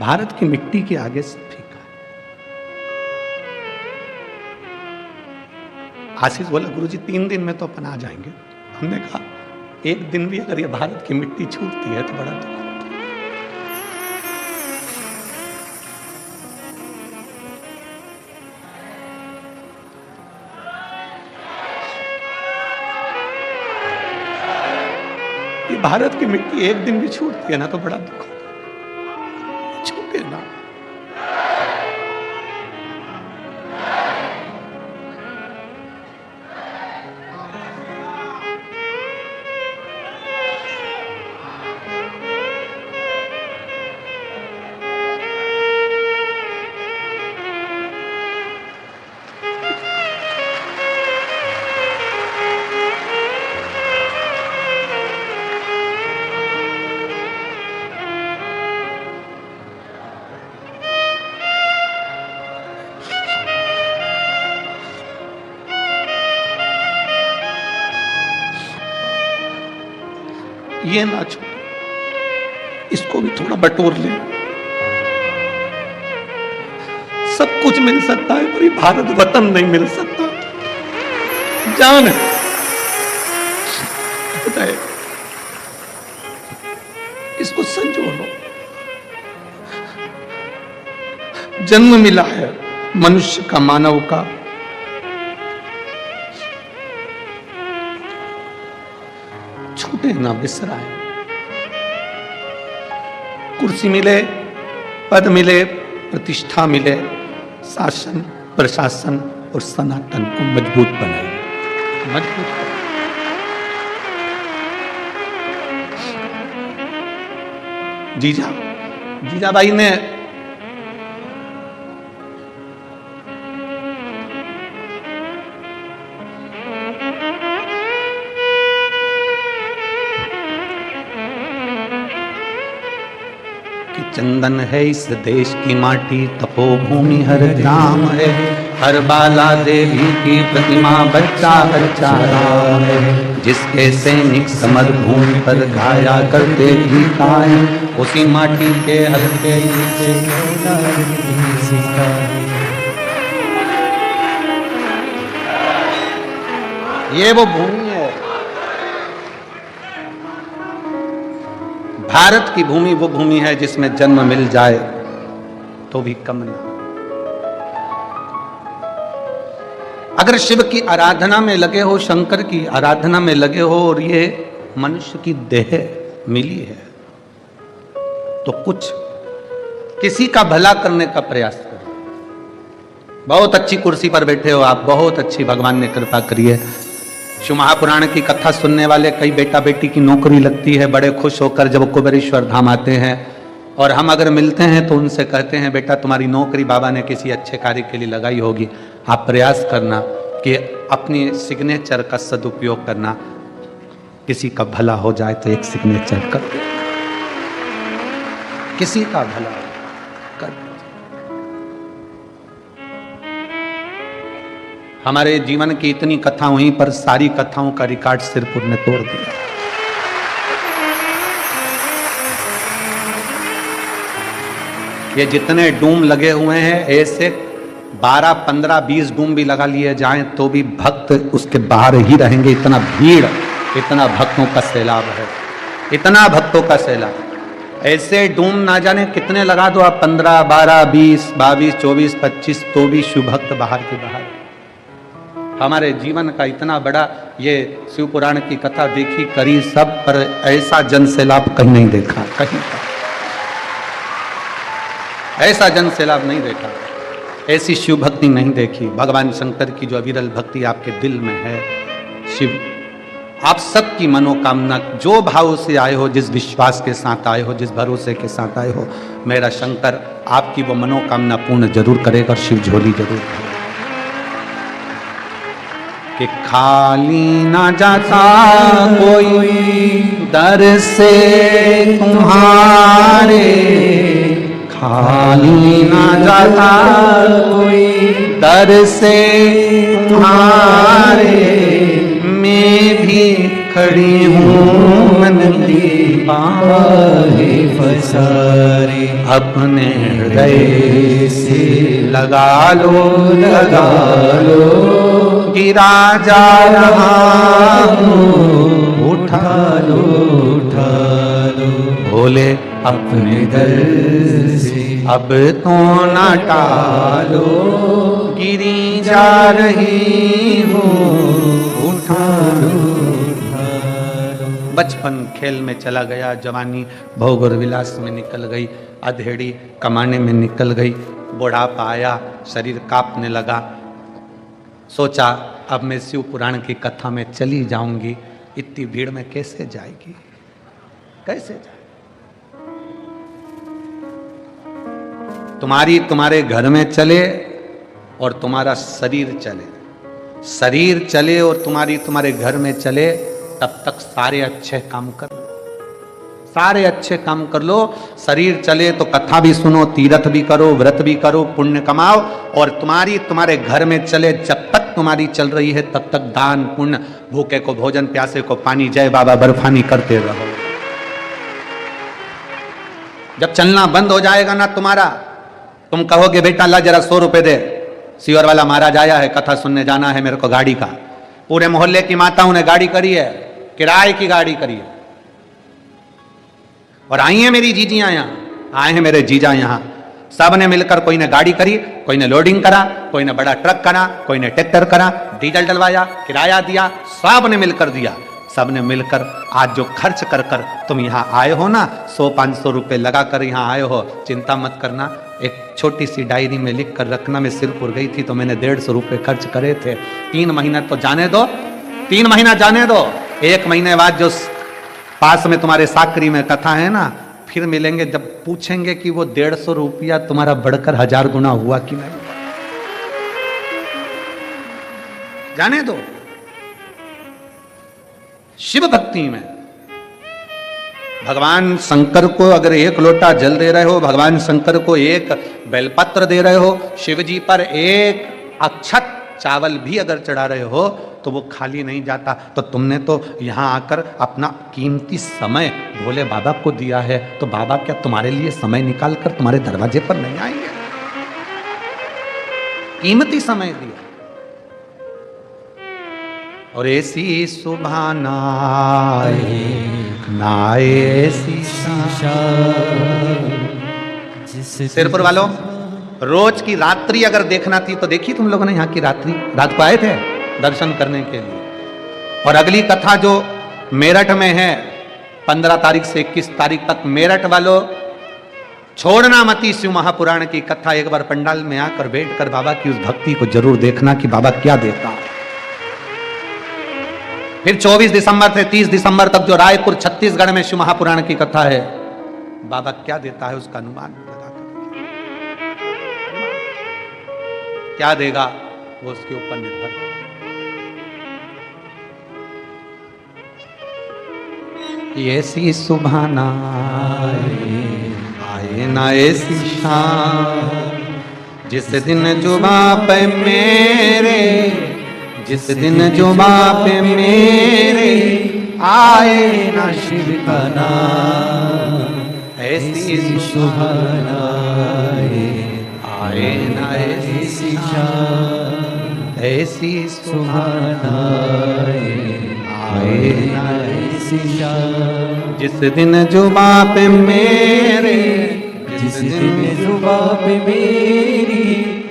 भारत की मिट्टी के आगे सब फीका है। आशीष बोला, गुरुजी 3 दिन में तो अपन आ जाएंगे। हमने कहा एक दिन भी अगर ये भारत की मिट्टी छूटती है तो बड़ा दुख होता है। ये भारत की मिट्टी एक दिन भी छूटती है ना तो बड़ा दुख होता है। छूटे ना। ये ना छोड़ो, इसको भी थोड़ा बटोर ले। सब कुछ मिल सकता है पर ये भारत वतन नहीं मिल सकता। जान है बताए, इसको संजो लो। जन्म मिला है मनुष्य का, मानव का, छूटे ना बिसराए। कुर्सी मिले, पद मिले, प्रतिष्ठा मिले, शासन प्रशासन और सनातन को मजबूत बनाए, मजबूत बनाए। जीजाबाई ने चंदन है इस देश की माटी, तपोभूमि हर ग्राम है, हर बाला देवी की प्रतिमा बच्चा बच्चा राम है। जिसके सैनिक समर भूमि पर गाया करते गीता है, उसी माटी के हल्के ये वो भूमि है। भारत की भूमि वो भूमि है जिसमें जन्म मिल जाए तो भी कम ना। अगर शिव की आराधना में लगे हो, शंकर की आराधना में लगे हो और ये मनुष्य की देह मिली है तो कुछ किसी का भला करने का प्रयास करो। बहुत अच्छी कुर्सी पर बैठे हो आप, बहुत अच्छी, भगवान ने कृपा करी है। शिव महापुराण की कथा सुनने वाले कई बेटा बेटी की नौकरी लगती है, बड़े खुश होकर जब कुबेरेश्वर धाम आते हैं और हम अगर मिलते हैं तो उनसे कहते हैं बेटा तुम्हारी नौकरी बाबा ने किसी अच्छे कार्य के लिए लगाई होगी, आप प्रयास करना कि अपनी सिग्नेचर का सदुपयोग करना, किसी का भला हो जाए तो एक सिग्नेचर कर दे, किसी का भला कर दे। हमारे जीवन की इतनी कथा हुई पर सारी कथाओं का रिकॉर्ड सिरपुर ने तोड़ दिया। ये जितने डूम लगे हुए हैं ऐसे 12, 15, 20 डूम भी लगा लिए जाएं तो भी भक्त उसके बाहर ही रहेंगे। इतना भीड़, इतना भक्तों का सैलाब है, इतना भक्तों का सैलाब। ऐसे डूम ना जाने कितने लगा दो आप, 15, 12, 20, 22, 24, 25, तो भी शिव भक्त बाहर के बाहर। हमारे जीवन का इतना बड़ा ये शिव पुराण की कथा देखी करी सब, पर ऐसा जन सैलाब कहीं नहीं देखा, कहीं ऐसा जन सैलाब नहीं देखा, ऐसी शिव भक्ति नहीं देखी। भगवान शंकर की जो अविरल भक्ति आपके दिल में है, शिव आप सबकी मनोकामना जो भाव से आए हो, जिस विश्वास के साथ आए हो, जिस भरोसे के साथ आए हो, मेरा शंकर आपकी वो मनोकामना पूर्ण जरूर करेगा और शिव झोली जरूर करेगा। कि खाली ना जाता कोई दर से तुम्हारे, खाली ना जाता कोई दर से तुम्हारे, मैं भी खड़ी हूँ मन की बाहें पसारे, अपने हृदय से लगा लो गिरा जा रहा हूँ, उठा लो भोले अपने दर से अब तो ना टालो, गिरी जा रही हूँ, उठा लो। बचपन खेल में चला गया, जवानी भोग और विलास में निकल गई, अधेड़ी कमाने में निकल गई, बुढ़ापा आया, शरीर कांपने लगा। सोचा अब मैं शिव पुराण की कथा में चली जाऊंगी, इतनी भीड़ में कैसे जाएगी, कैसे जाए। तुम्हारे घर में चले और तुम्हारा शरीर चले, शरीर चले और तुम्हारे घर में चले, तब तक सारे अच्छे काम कर लो, सारे अच्छे काम कर लो। शरीर चले तो कथा भी सुनो, तीर्थ भी करो, व्रत भी करो, पुण्य कमाओ, और तुम्हारे घर में चले, जब तक तुम्हारी चल रही है तब तक दान पुण्य, भूखे को भोजन, प्यासे को पानी, जय बाबा बर्फानी करते रहो। जब चलना बंद हो जाएगा ना तुम्हारा, तुम कहोगे बेटा ला जरा 100 रुपए दे, सीवर वाला महाराज आया है, कथा सुनने जाना है मेरे को गाड़ी का। पूरे मोहल्ले की माताओं ने गाड़ी करी है, किराए की गाड़ी करी है, और आई हैं मेरी जीजियां यहाँ, आए हैं मेरे जीजा यहाँ, सब ने मिलकर, कोई ने गाड़ी करी, कोई ने लोडिंग करा, कोई ने बड़ा ट्रक करा, कोई ने ट्रैक्टर करा, डीजल डलवाया, किराया दिया, सब ने मिलकर दिया। सब ने मिलकर आज जो खर्च कर कर तुम यहाँ आए हो ना, 100-500 रुपए लगा कर यहाँ आए हो, चिंता मत करना। एक छोटी सी डायरी में लिख कर रखना, मैं सिरपुर गई थी तो मैंने 150 रुपए खर्च करे थे। 3 महीना तो जाने दो, 3 महीना जाने दो, 1 महीने बाद जो पास में तुम्हारे साकरी में कथा है ना, फिर मिलेंगे, जब पूछेंगे कि वो 150 रुपया तुम्हारा बढ़कर 1000 गुना हुआ कि नहीं। जाने दो। शिव भक्ति में भगवान शंकर को अगर 1 लोटा जल दे रहे हो, भगवान शंकर को 1 बेलपत्र दे रहे हो, शिव जी पर 1 अक्षत चावल भी अगर चढ़ा रहे हो तो वो खाली नहीं जाता। तो तुमने तो यहाँ आकर अपना कीमती समय भोले बाबा को दिया है, तो बाबा क्या तुम्हारे लिए समय निकाल कर तुम्हारे दरवाजे पर नहीं आएंगे? कीमती समय दिया। और ऐसी सुबह नाए नाए ऐसी सिरपुर वालों, रोज की रात्रि अगर देखना थी तो देखी तुम लोगों ने यहाँ की रात्रि? रात को आए थे दर्शन करने के लिए। और अगली कथा जो मेरठ में है 15 तारीख से 21 तारीख तक, मेरठ वालों छोड़ना मती शिव महापुराण की कथा। एक बार पंडाल में आकर बैठकर बाबा की उस भक्ति को जरूर देखना कि बाबा क्या देता। फिर 24 दिसंबर से 30 दिसंबर तक जो रायपुर छत्तीसगढ़ में शिव महापुराण की कथा है, बाबा क्या देता है उसका अनुमान लगाकर क्या देगा वो उसके ऊपर निर्भर है। ऐसी सुबह ना आए ना ऐसी शाम, जिस दिन जो बाप मेरे, जिस दिन जो बाप मेरे आए ना शिव का नाम। ऐसी सुबह ना आए ना ऐसी शाम, ऐसी सुबह ना आए ना ऐसी शाम, जिस दिन जो बाप मेरे, जिस दिन जो बाप मेरी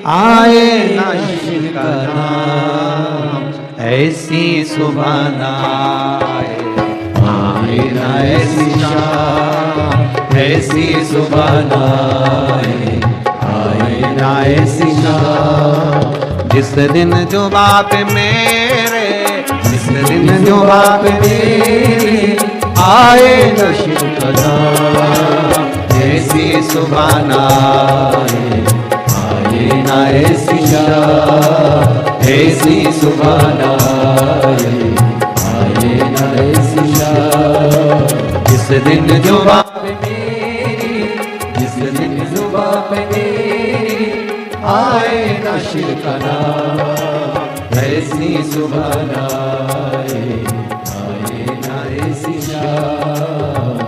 आए ना शिव का नाम। ऐसी सुबह ना आए ना ऐसी शाम, ऐसी सुबह ना आए ना ऐसी शाम, जिस दिन जो बाप मेरे, जिस दिन जो बाप मेरे आए न शिव का नाम। ऐसी सुबह ना आए ना ऐसी शाम, ऐसी सुबह ना आए ना ऐसी शाम, जिस दिन जो बाप मेरी, जिस दिन जो बाप मेरी आए ना शिव का नाम। ऐसी सुबह ना आए ना ऐसी शाम।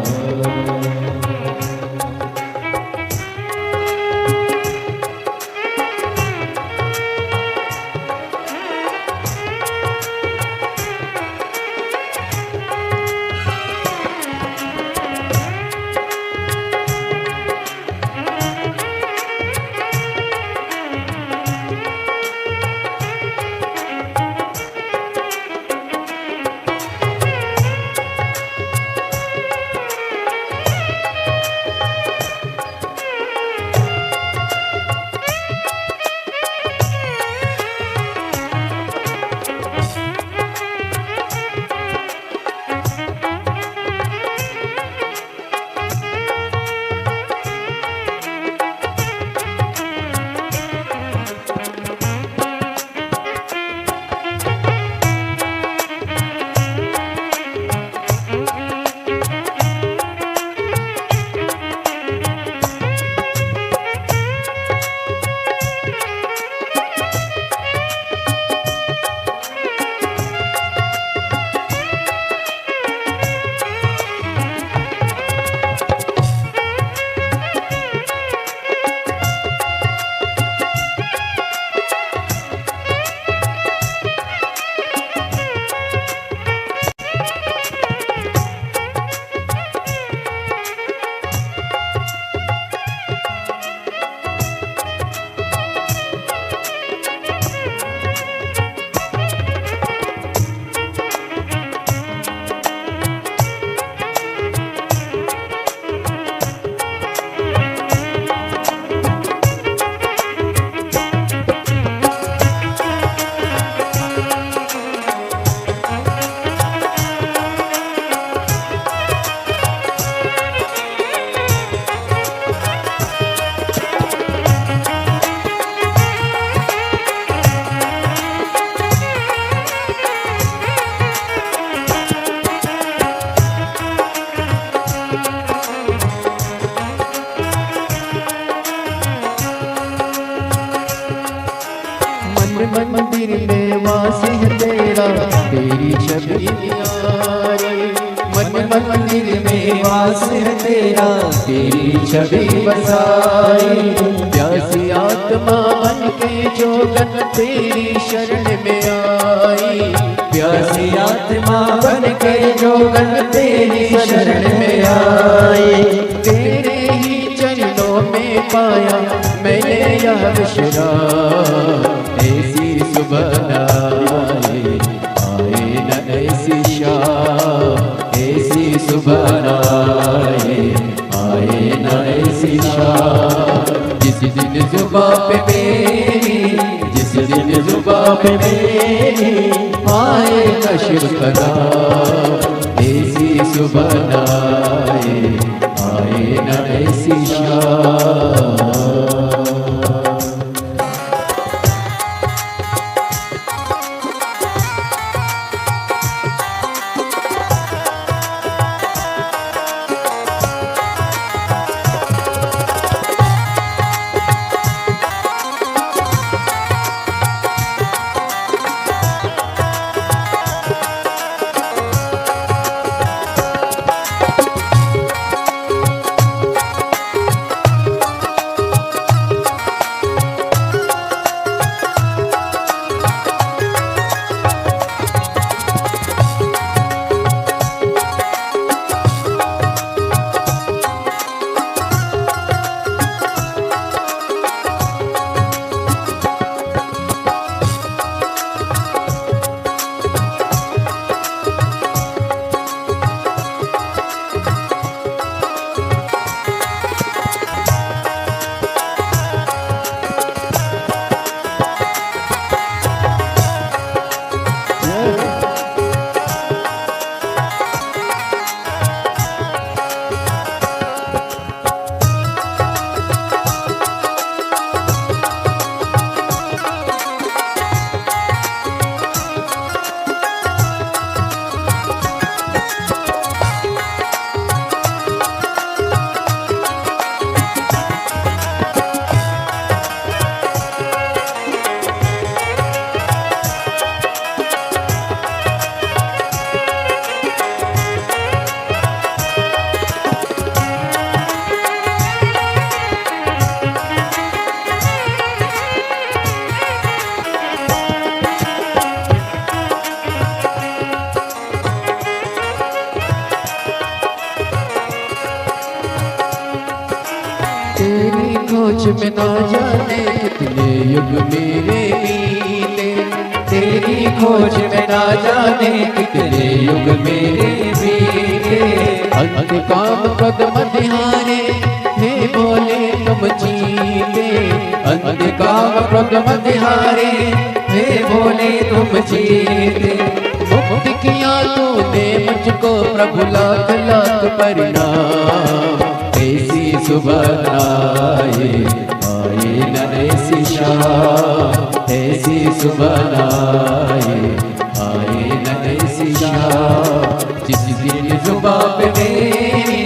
मंदिर में वास है तेरा, तेरी छवि न्यारी। मन मंदिर में वास है तेरा, तेरी छवि बसाई। प्यासी आत्मा बन के जोगन तेरी शरण में आई। प्यासी आत्मा बन के जोगन तेरी शरण में आई। तेरे ही चरणों में पाया मैंने यह विश्राम। ऐसी सुबह आए, आए न ऐसी शाम। ऐसी सुबह आए, आए न ऐसी शाम। जिस दिन जुबां पे मेरी, जिस दिन जुबां पे मेरी आए न शिव का नाम। ऐसी सुबह आए, आए न ऐसी शाम। तेरी खोज में ना जाने कितने युग मेरे बीते। तेरी खोज में ना जाने कितने युग मेरे बीते। अंत काम कदम ध्याने हे बोले तुम जीते। अंत काम कदम ध्याने हे बोले तुम जीते। मुक्त किया तूने मुझको प्रभु लाख लाख परिणाम। ऐसी सुबह आए, आए न ऐसी शाम। ऐसी सुबह आए, आए न ऐसी शाम। जिस दिन जुबां पे मेरी,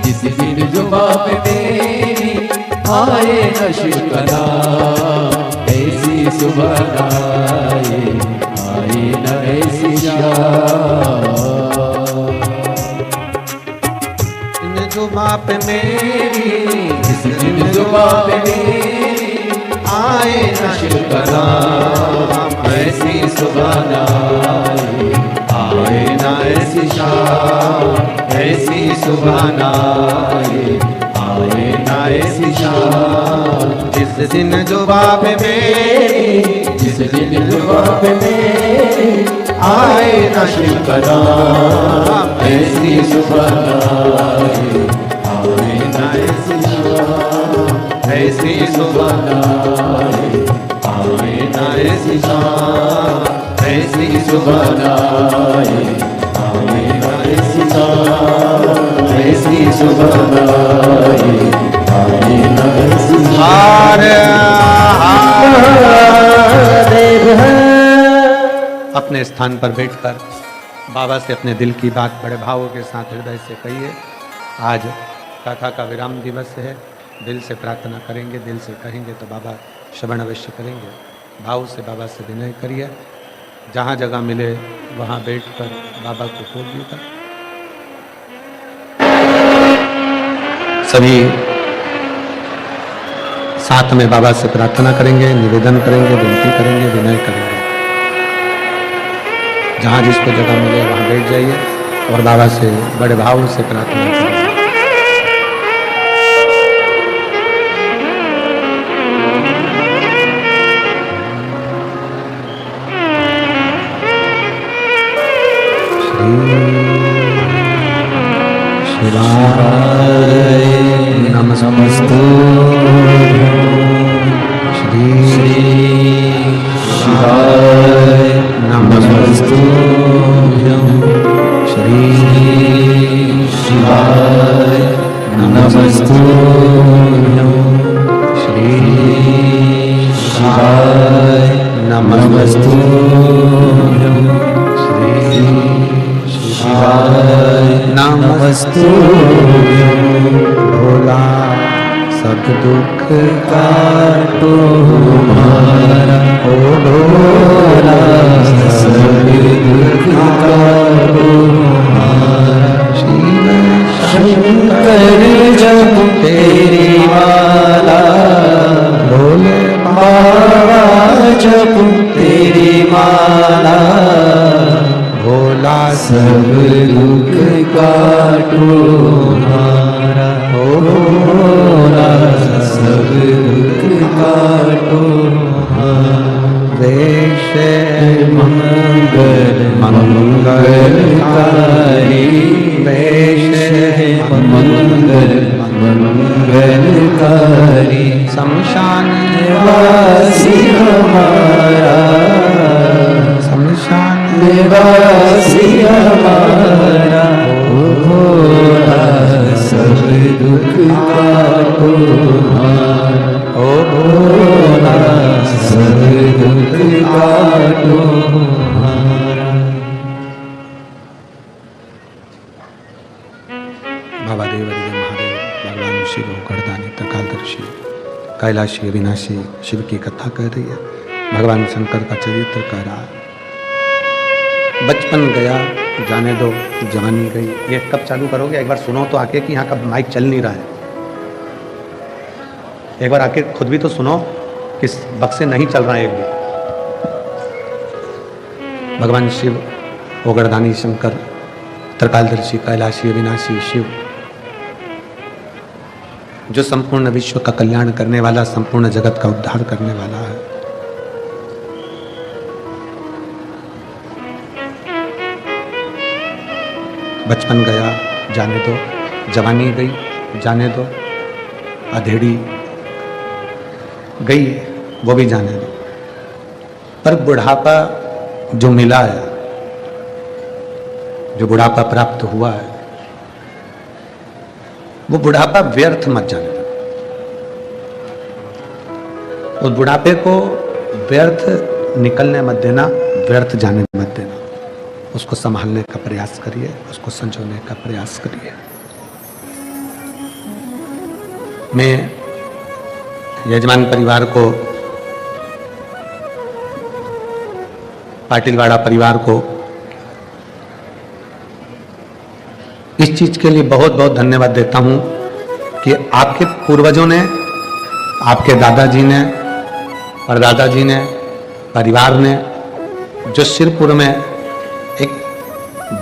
जिस दिन जुबां पे मेरी आए न शिव का नाम। ऐसी सुबह आए, आए न ऐसी शाम। जुबां पे मेरी, जिस दिन जुबां पे मेरी आए न शिव का नाम। ऐसी सुबह आए, आए न ऐसी शाम। ऐसी सुबह आए, आए न ऐसी शाम। जिस दिन जुबां पे मेरी, जिस दिन जुबां पे मेरी आए न शिव का नाम। ऐसी सुबह आए, आए न ऐसी शाम। ऐसी सुबह आए, आए न ऐसी शाम। ऐसी सुबह आए, आए न ऐसी शाम। ऐसी सुबह आए, आए न ऐसी शाम। अपने स्थान पर बैठकर बाबा से अपने दिल की बात बड़े भावों के साथ हृदय से कहिए। आज कथा का विराम दिवस है, दिल से प्रार्थना करेंगे, दिल से कहेंगे तो बाबा श्रवण अवश्य करेंगे। भाव से बाबा से विनय करिए। जहाँ जगह मिले वहाँ बैठकर बाबा को खोलिएगा। सभी साथ में बाबा से प्रार्थना करेंगे, निवेदन करेंगे, विनती करेंगे, विनय करेंगे। जहाँ जिसको जगह मिले वहाँ बैठ जाइए और बाबा से बड़े भाव से प्रार्थना करेंगे। शिवाय नमस्तुभ्यं। श्री शिवाय नमस्तुभ्यं। श्री शिवाय नमस्तुभ्यं। श्री शिवाय नमस्तुभ्यं। श्री शिवाय नमस्तुभ्यं। भोला सब दुख काटो हमारा, ओ भोला सब दुख काटो हमारा। शिव शंकर जप तेरी माला, भोले बाबा जप तेरी माला। भोला सब दुख काटो हमारा, ओ भोला सब दुख काटो हमारा। वेश मंगल मंगलकारी, वेश मंगल मंगलकारी। शमशान वासी हमारा, शमशान निवासी हमारा। ओ भोला सब दुख काटो हमारा, ओ भोला सब दुख काटो हमारा। बाबा देवरिया महादेव, भगवान शिव गर्दानी त्रिकालदर्शी कैलाशी अविनाशी शिव की कथा कह रही है। भगवान शंकर का चरित्र कह रहा है। बचपन गया जाने दो, जवानी गई। ये कब चालू करोगे? एक बार सुनो तो आके कि यहाँ का माइक चल नहीं रहा है। एक बार आके खुद भी तो सुनो कि बक्से नहीं चल रहा है एक भी। भगवान शिव ओगरदानी शंकर त्रिकालदर्शी कैलाशी अविनाशी शिव, जो संपूर्ण विश्व का कल्याण करने वाला, संपूर्ण जगत का उद्धार करने वाला है। बचपन गया जाने दो, जवानी गई जाने दो, अधेड़ी गई वो भी जाने दो। पर बुढ़ापा जो मिला है, जो बुढ़ापा प्राप्त हुआ है, वो बुढ़ापा व्यर्थ मत जाने दो। उस बुढ़ापे को व्यर्थ निकलने मत देना, व्यर्थ जाने मत देना। उसको संभालने का प्रयास करिए, उसको संजोने का प्रयास करिए। मैं यजमान परिवार को, पाटिलवाड़ा परिवार को इस चीज के लिए बहुत बहुत धन्यवाद देता हूं कि आपके पूर्वजों ने, आपके दादाजी ने और दादाजी ने, परिवार ने जो सिरपुर में एक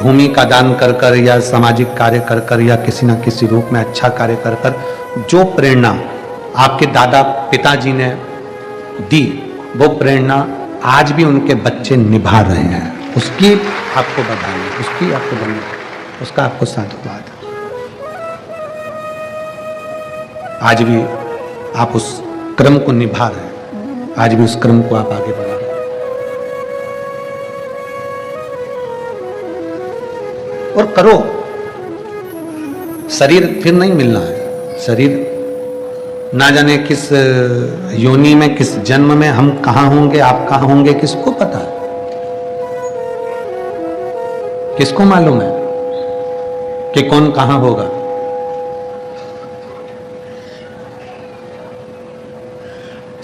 भूमि का दान कर कर या सामाजिक कार्य कर कर या किसी न किसी रूप में अच्छा कार्य कर कर जो प्रेरणा आपके दादा पिताजी ने दी, वो प्रेरणा आज भी उनके बच्चे निभा रहे हैं। उसकी आपको बधाई, उसकी आपको धन्यवाद, उसका आपको साधुवाद। आज भी आप उस क्रम को निभा रहे हैं, आज भी उस क्रम को आप आगे बढ़ा रहे हैं। और करो। शरीर फिर नहीं मिलना है। शरीर ना जाने किस योनि में, किस जन्म में हम कहां होंगे, आप कहां होंगे, किसको पता है? किसको मालूम है कि कौन कहां होगा?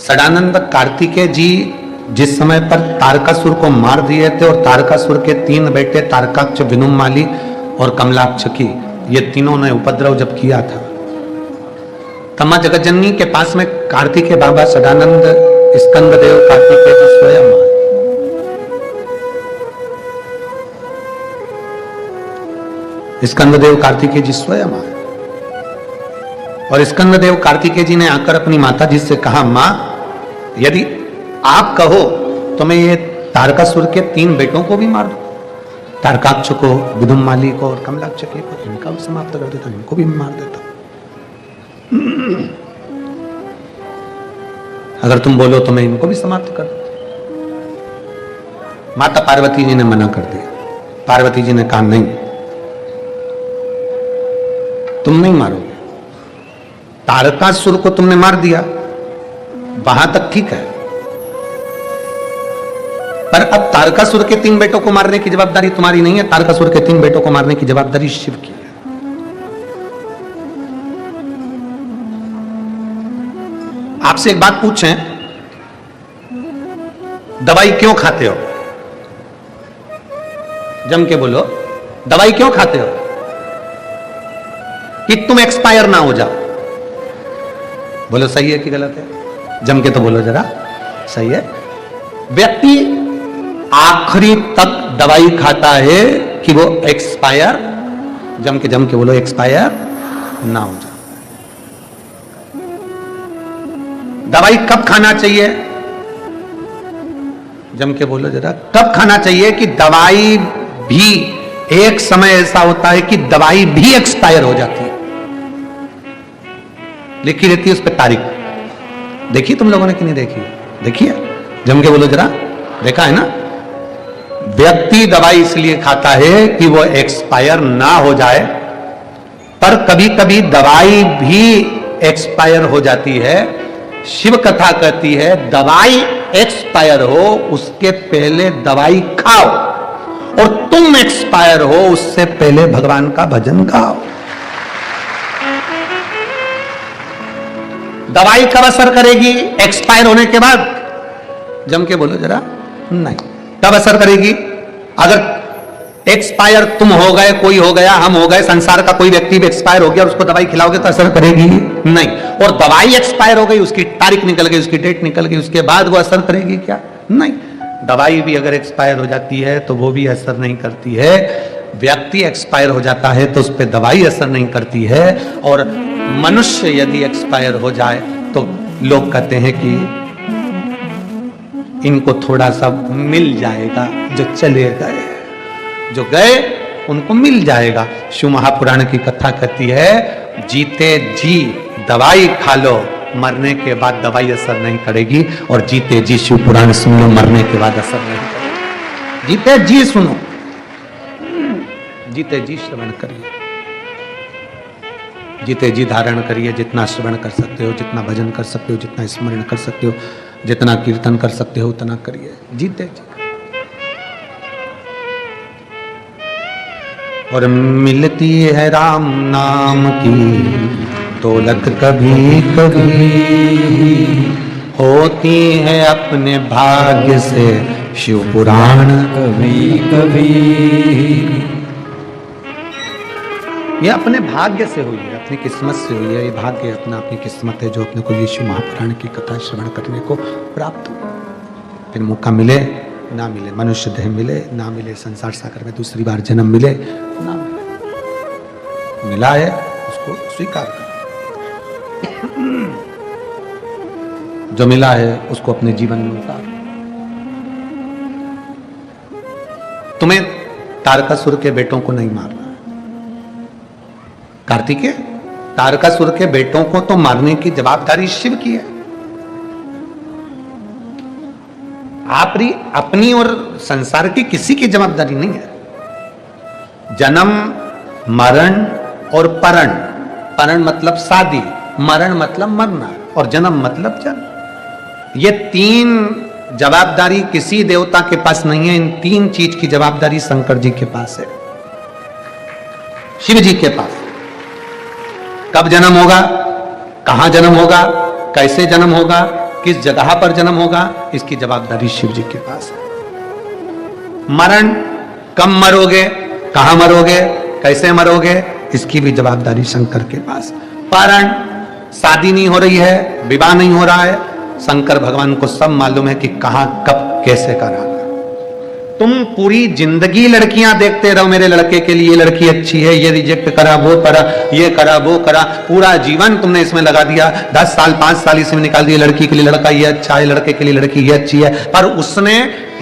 सदानंद कार्तिकेय जी जिस समय पर तारकासुर को मार दिए थे और तारकासुर के 3 बेटे तारकाक्ष, विनुमाली और कमलाक्ष की, ये तीनों ने उपद्रव जब किया था, तमा जगतजननी के पास में कार्तिकेय बाबा सदानंद स्कंददेव कार्तिकेय जी स्वयं आए। स्कंददेव कार्तिकेय जी स्वयं आए और स्कंददेव कार्तिकेय जी ने आकर अपनी माता जी से कहा, मां यदि आप कहो तो मैं ये तारकासुर के 3 बेटों को भी मार दूं, तारकाक्ष को, विदुमाली को और कमलाक्ष को, इनका भी समाप्त कर देता, इनको भी मार देता। अगर तुम बोलो तो मैं इनको भी समाप्त कर देता। माता पार्वती जी ने मना कर दिया। पार्वती जी ने कहा, नहीं, तुम नहीं मारोगे। तारकासुर को तुमने मार दिया, वहां तक ठीक है, पर अब तारकासुर के 3 बेटों को मारने की जवाबदारी तुम्हारी नहीं है, तारकासुर के 3 बेटों को मारने की जवाबदारी शिव की है। आपसे एक बात पूछें, दवाई क्यों खाते हो? जम के बोलो, दवाई क्यों खाते हो? कि तुम एक्सपायर ना हो जाओ। बोलो सही है कि गलत है? जम के तो बोलो जरा, सही है। व्यक्ति आखिरी तक दवाई खाता है कि वो एक्सपायर, जम के बोलो, एक्सपायर ना हो जाए। दवाई कब खाना चाहिए? जम के बोलो जरा, कब खाना चाहिए कि दवाई भी एक समय ऐसा होता है कि दवाई भी एक्सपायर हो जाती है, लिखी रहती है उस पर तारीख। देखी तुम लोगों ने कि नहीं देखी? देखिए, जम के बोलो जरा, देखा है ना? व्यक्ति दवाई इसलिए खाता है कि वो एक्सपायर ना हो जाए, पर कभी कभी दवाई भी एक्सपायर हो जाती है। शिव कथा कहती है दवाई एक्सपायर हो उसके पहले दवाई खाओ, और तुम एक्सपायर हो उससे पहले भगवान का भजन गाओ। दवाई कब असर करेगी? एक्सपायर होने के बाद। जम के बोलो जरा, नहीं। कब असर करेगी? अगर एक्सपायर तुम हो गए, कोई हो गया, हम हो गए, संसार का कोई व्यक्ति भी एक्सपायर हो गया और उसको दवाई खिलाओगे तो असर करेगी? नहीं। और दवाई एक्सपायर हो गई, उसकी तारीख निकल गई, उसकी डेट निकल गई, उसके बाद वो असर करेगी क्या? नहीं। दवाई भी अगर एक्सपायर हो जाती है तो वो भी असर नहीं करती है। व्यक्ति एक्सपायर हो जाता है तो उस पर दवाई असर नहीं करती है। और मनुष्य यदि एक्सपायर हो जाए तो लोग कहते हैं कि इनको थोड़ा सा मिल जाएगा, जो चले गए, जो गए उनको मिल जाएगा। शिव महापुराण की कथा कहती है जीते जी दवाई खा लो, मरने के बाद दवाई असर नहीं करेगी। और जीते जी शिव पुराण सुन लो, मरने के बाद असर नहीं करेगी। जीते जी सुनो, जीते जी श्रवण करिए, जीते जी धारण करिए। जितना श्रवण कर सकते हो, जितना भजन कर सकते हो, जितना स्मरण कर सकते हो, जितना कीर्तन कर सकते हो उतना करिए, जीते जी। और मिलती है राम नाम की दौलत कभी कभी, होती है अपने भाग्य से शिव पुराण कभी कभी। ये अपने भाग्य से हुई है, अपनी किस्मत से हुई है। ये भाग्य अपनी किस्मत है जो अपने को ये शिव महापुराण की कथा श्रवण करने को प्राप्त हो। फिर मौका मिले ना मिले, मनुष्य देह मिले ना मिले, संसार सागर में दूसरी बार जन्म मिले ना मिले, मिला है उसको स्वीकार करो। जो मिला है उसको अपने जीवन में उतारो। तुम्हें तारकासुर के बेटों को नहीं मारना। कार्तिकेय, तारकासुर के बेटों को तो मारने की जवाबदारी शिव की है। आपकी अपनी और संसार की किसी की जवाबदारी नहीं है। जन्म, मरण और परण। परण मतलब शादी, मरण मतलब मरना, और जन्म मतलब जन्म। ये 3 जवाबदारी किसी देवता के पास नहीं है। इन 3 चीज की जवाबदारी शंकर जी के पास है, शिव जी के पास। कब जन्म होगा, कहां जन्म होगा, कैसे जन्म होगा, किस जगह पर जन्म होगा, इसकी जवाबदारी शिव जी के पास है। मरण, कब मरोगे, कहां मरोगे, कैसे मरोगे, इसकी भी जवाबदारी शंकर के पास। पारण, शादी नहीं हो रही है, विवाह नहीं हो रहा है, शंकर भगवान को सब मालूम है कि कहां, कब, कैसे कराना। तुम पूरी जिंदगी लड़कियां देखते रहो, मेरे लड़के के लिए लड़की अच्छी है, ये रिजेक्ट करा, वो करा, ये करा, वो करा, पूरा जीवन तुमने इसमें लगा दिया, 10 साल 5 साल इसमें निकाल दिया, लड़की के लिए लड़का ये अच्छा है, लड़के के लिए लड़की ये अच्छी है, पर उसने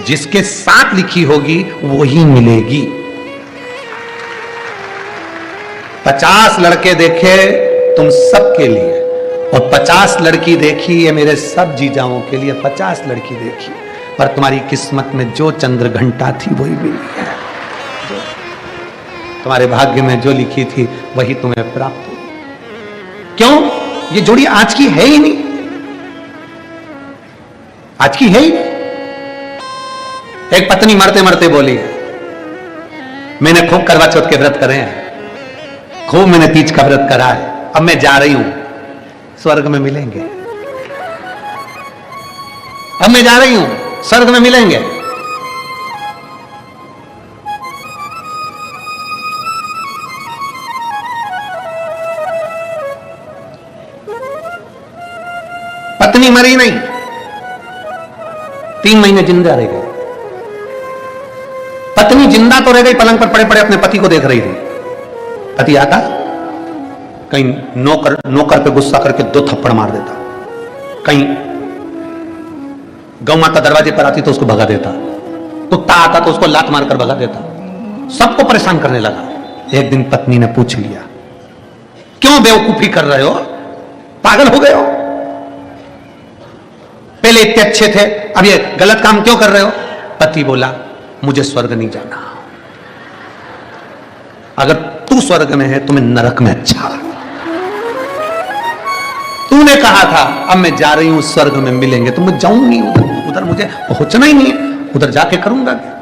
जिसके साथ लिखी होगी वही मिलेगी। 50 लड़के देखे तुम सबके लिए, और 50 लड़की देखी ये मेरे सब जीजाओं के लिए, 50 लड़की देखी, पर तुम्हारी किस्मत में जो चंद्र घंटा थी वही मिली है। तुम्हारे भाग्य में जो लिखी थी वही तुम्हें प्राप्त हुई। क्यों? ये जोड़ी आज की है ही नहीं, आज की है ही नहीं। एक पत्नी मरते मरते बोली है, मैंने खूब करवा चौथ के व्रत करे हैं, खूब मैंने तीज का व्रत करा है, अब मैं जा रही हूं, स्वर्ग में मिलेंगे, अब मैं जा रही हूं, स्वर्ग में मिलेंगे। पत्नी मरी नहीं, 3 महीने जिंदा रह गई। पत्नी जिंदा तो रह गई, पलंग पर पड़े पड़े अपने पति को देख रही थी। पति आता, कहीं नौकर पे गुस्सा करके 2 थप्पड़ मार देता, कहीं गौ माता दरवाजे पर आती तो उसको भगा देता, कुत्ता आता तो उसको लात मारकर भगा देता, सबको परेशान करने लगा। एक दिन पत्नी ने पूछ लिया, क्यों बेवकूफी कर रहे हो, पागल हो गए हो, पहले इतने अच्छे थे, अब ये गलत काम क्यों कर रहे हो? पति बोला, मुझे स्वर्ग नहीं जाना, अगर तू स्वर्ग में है तो मैं नरक में अच्छा। तूने कहा था अब मैं जा रही हूं, स्वर्ग में मिलेंगे, तो मैं जाऊंगी उधर मुझे पहुंचना ही नहीं है, उधर जाके करूंगा क्या,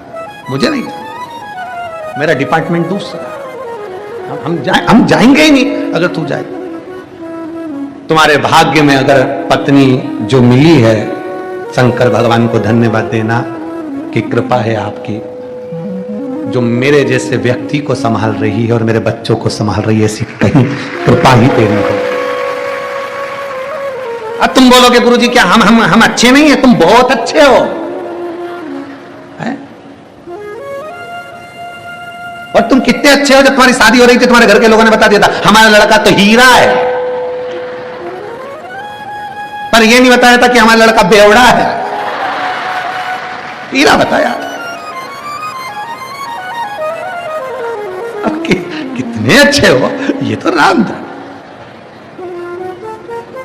मुझे नहीं जाना, मेरा डिपार्टमेंट दूसरा, हम जाएंगे ही नहीं अगर तू जाए। तुम्हारे भाग्य में अगर पत्नी जो मिली है, शंकर भगवान को धन्यवाद देना कि कृपा है आपकी, जो मेरे जैसे व्यक्ति को संभाल रही है और मेरे बच्चों को संभाल रही है, ऐसी कहीं कृपा ही तेरी हो। अब तुम बोलोगे गुरुजी क्या हम अच्छे नहीं है? तुम बहुत अच्छे हो है? और तुम कितने अच्छे हो, जब तुम्हारी शादी हो रही थी तुम्हारे घर के लोगों ने बता दिया था हमारा लड़का तो हीरा है, पर यह नहीं बताया था कि हमारा लड़का बेवड़ा है। हीरा बताया। कितने अच्छे हो, ये तो राम था।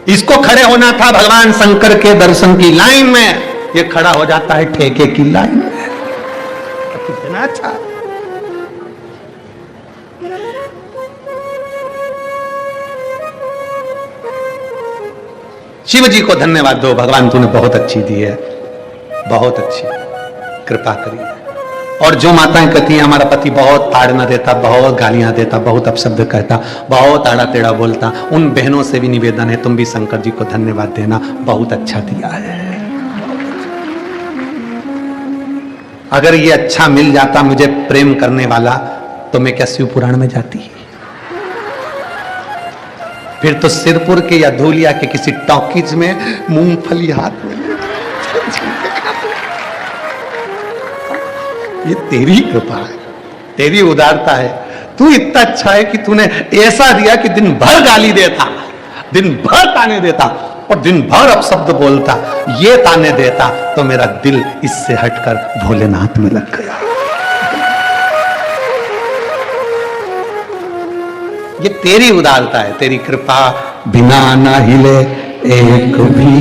इसको खड़े होना था भगवान शंकर के दर्शन की लाइन में, ये खड़ा हो जाता है ठेके की लाइन में। कितना अच्छा। शिव जी को धन्यवाद दो, भगवान तूने बहुत अच्छी दी है, बहुत अच्छी कृपा करी है। और जो माताएं कहती हैं हमारा पति बहुत ताड़ना देता, बहुत गालियां देता, बहुत अपशब्द कहता, बहुत आड़ा टेढ़ा बोलता, उन बहनों से भी निवेदन है तुम भी शंकर जी को धन्यवाद देना, बहुत अच्छा दिया है। अगर ये अच्छा मिल जाता मुझे प्रेम करने वाला, तो मैं क्या शिव पुराण में जाती? फिर तो सिरपुर के या धूलिया के किसी टॉकीज में मूंगफली हाथ में। ये तेरी कृपा है, तेरी उदारता है। तू इतना अच्छा है कि तूने ऐसा दिया कि दिन भर गाली देता, दिन भर ताने देता और दिन भर अपशब्द बोलता, ये ताने देता तो मेरा दिल इससे हटकर भोलेनाथ में लग गया। ये तेरी उदारता है, तेरी कृपा बिना ना हिले एक भी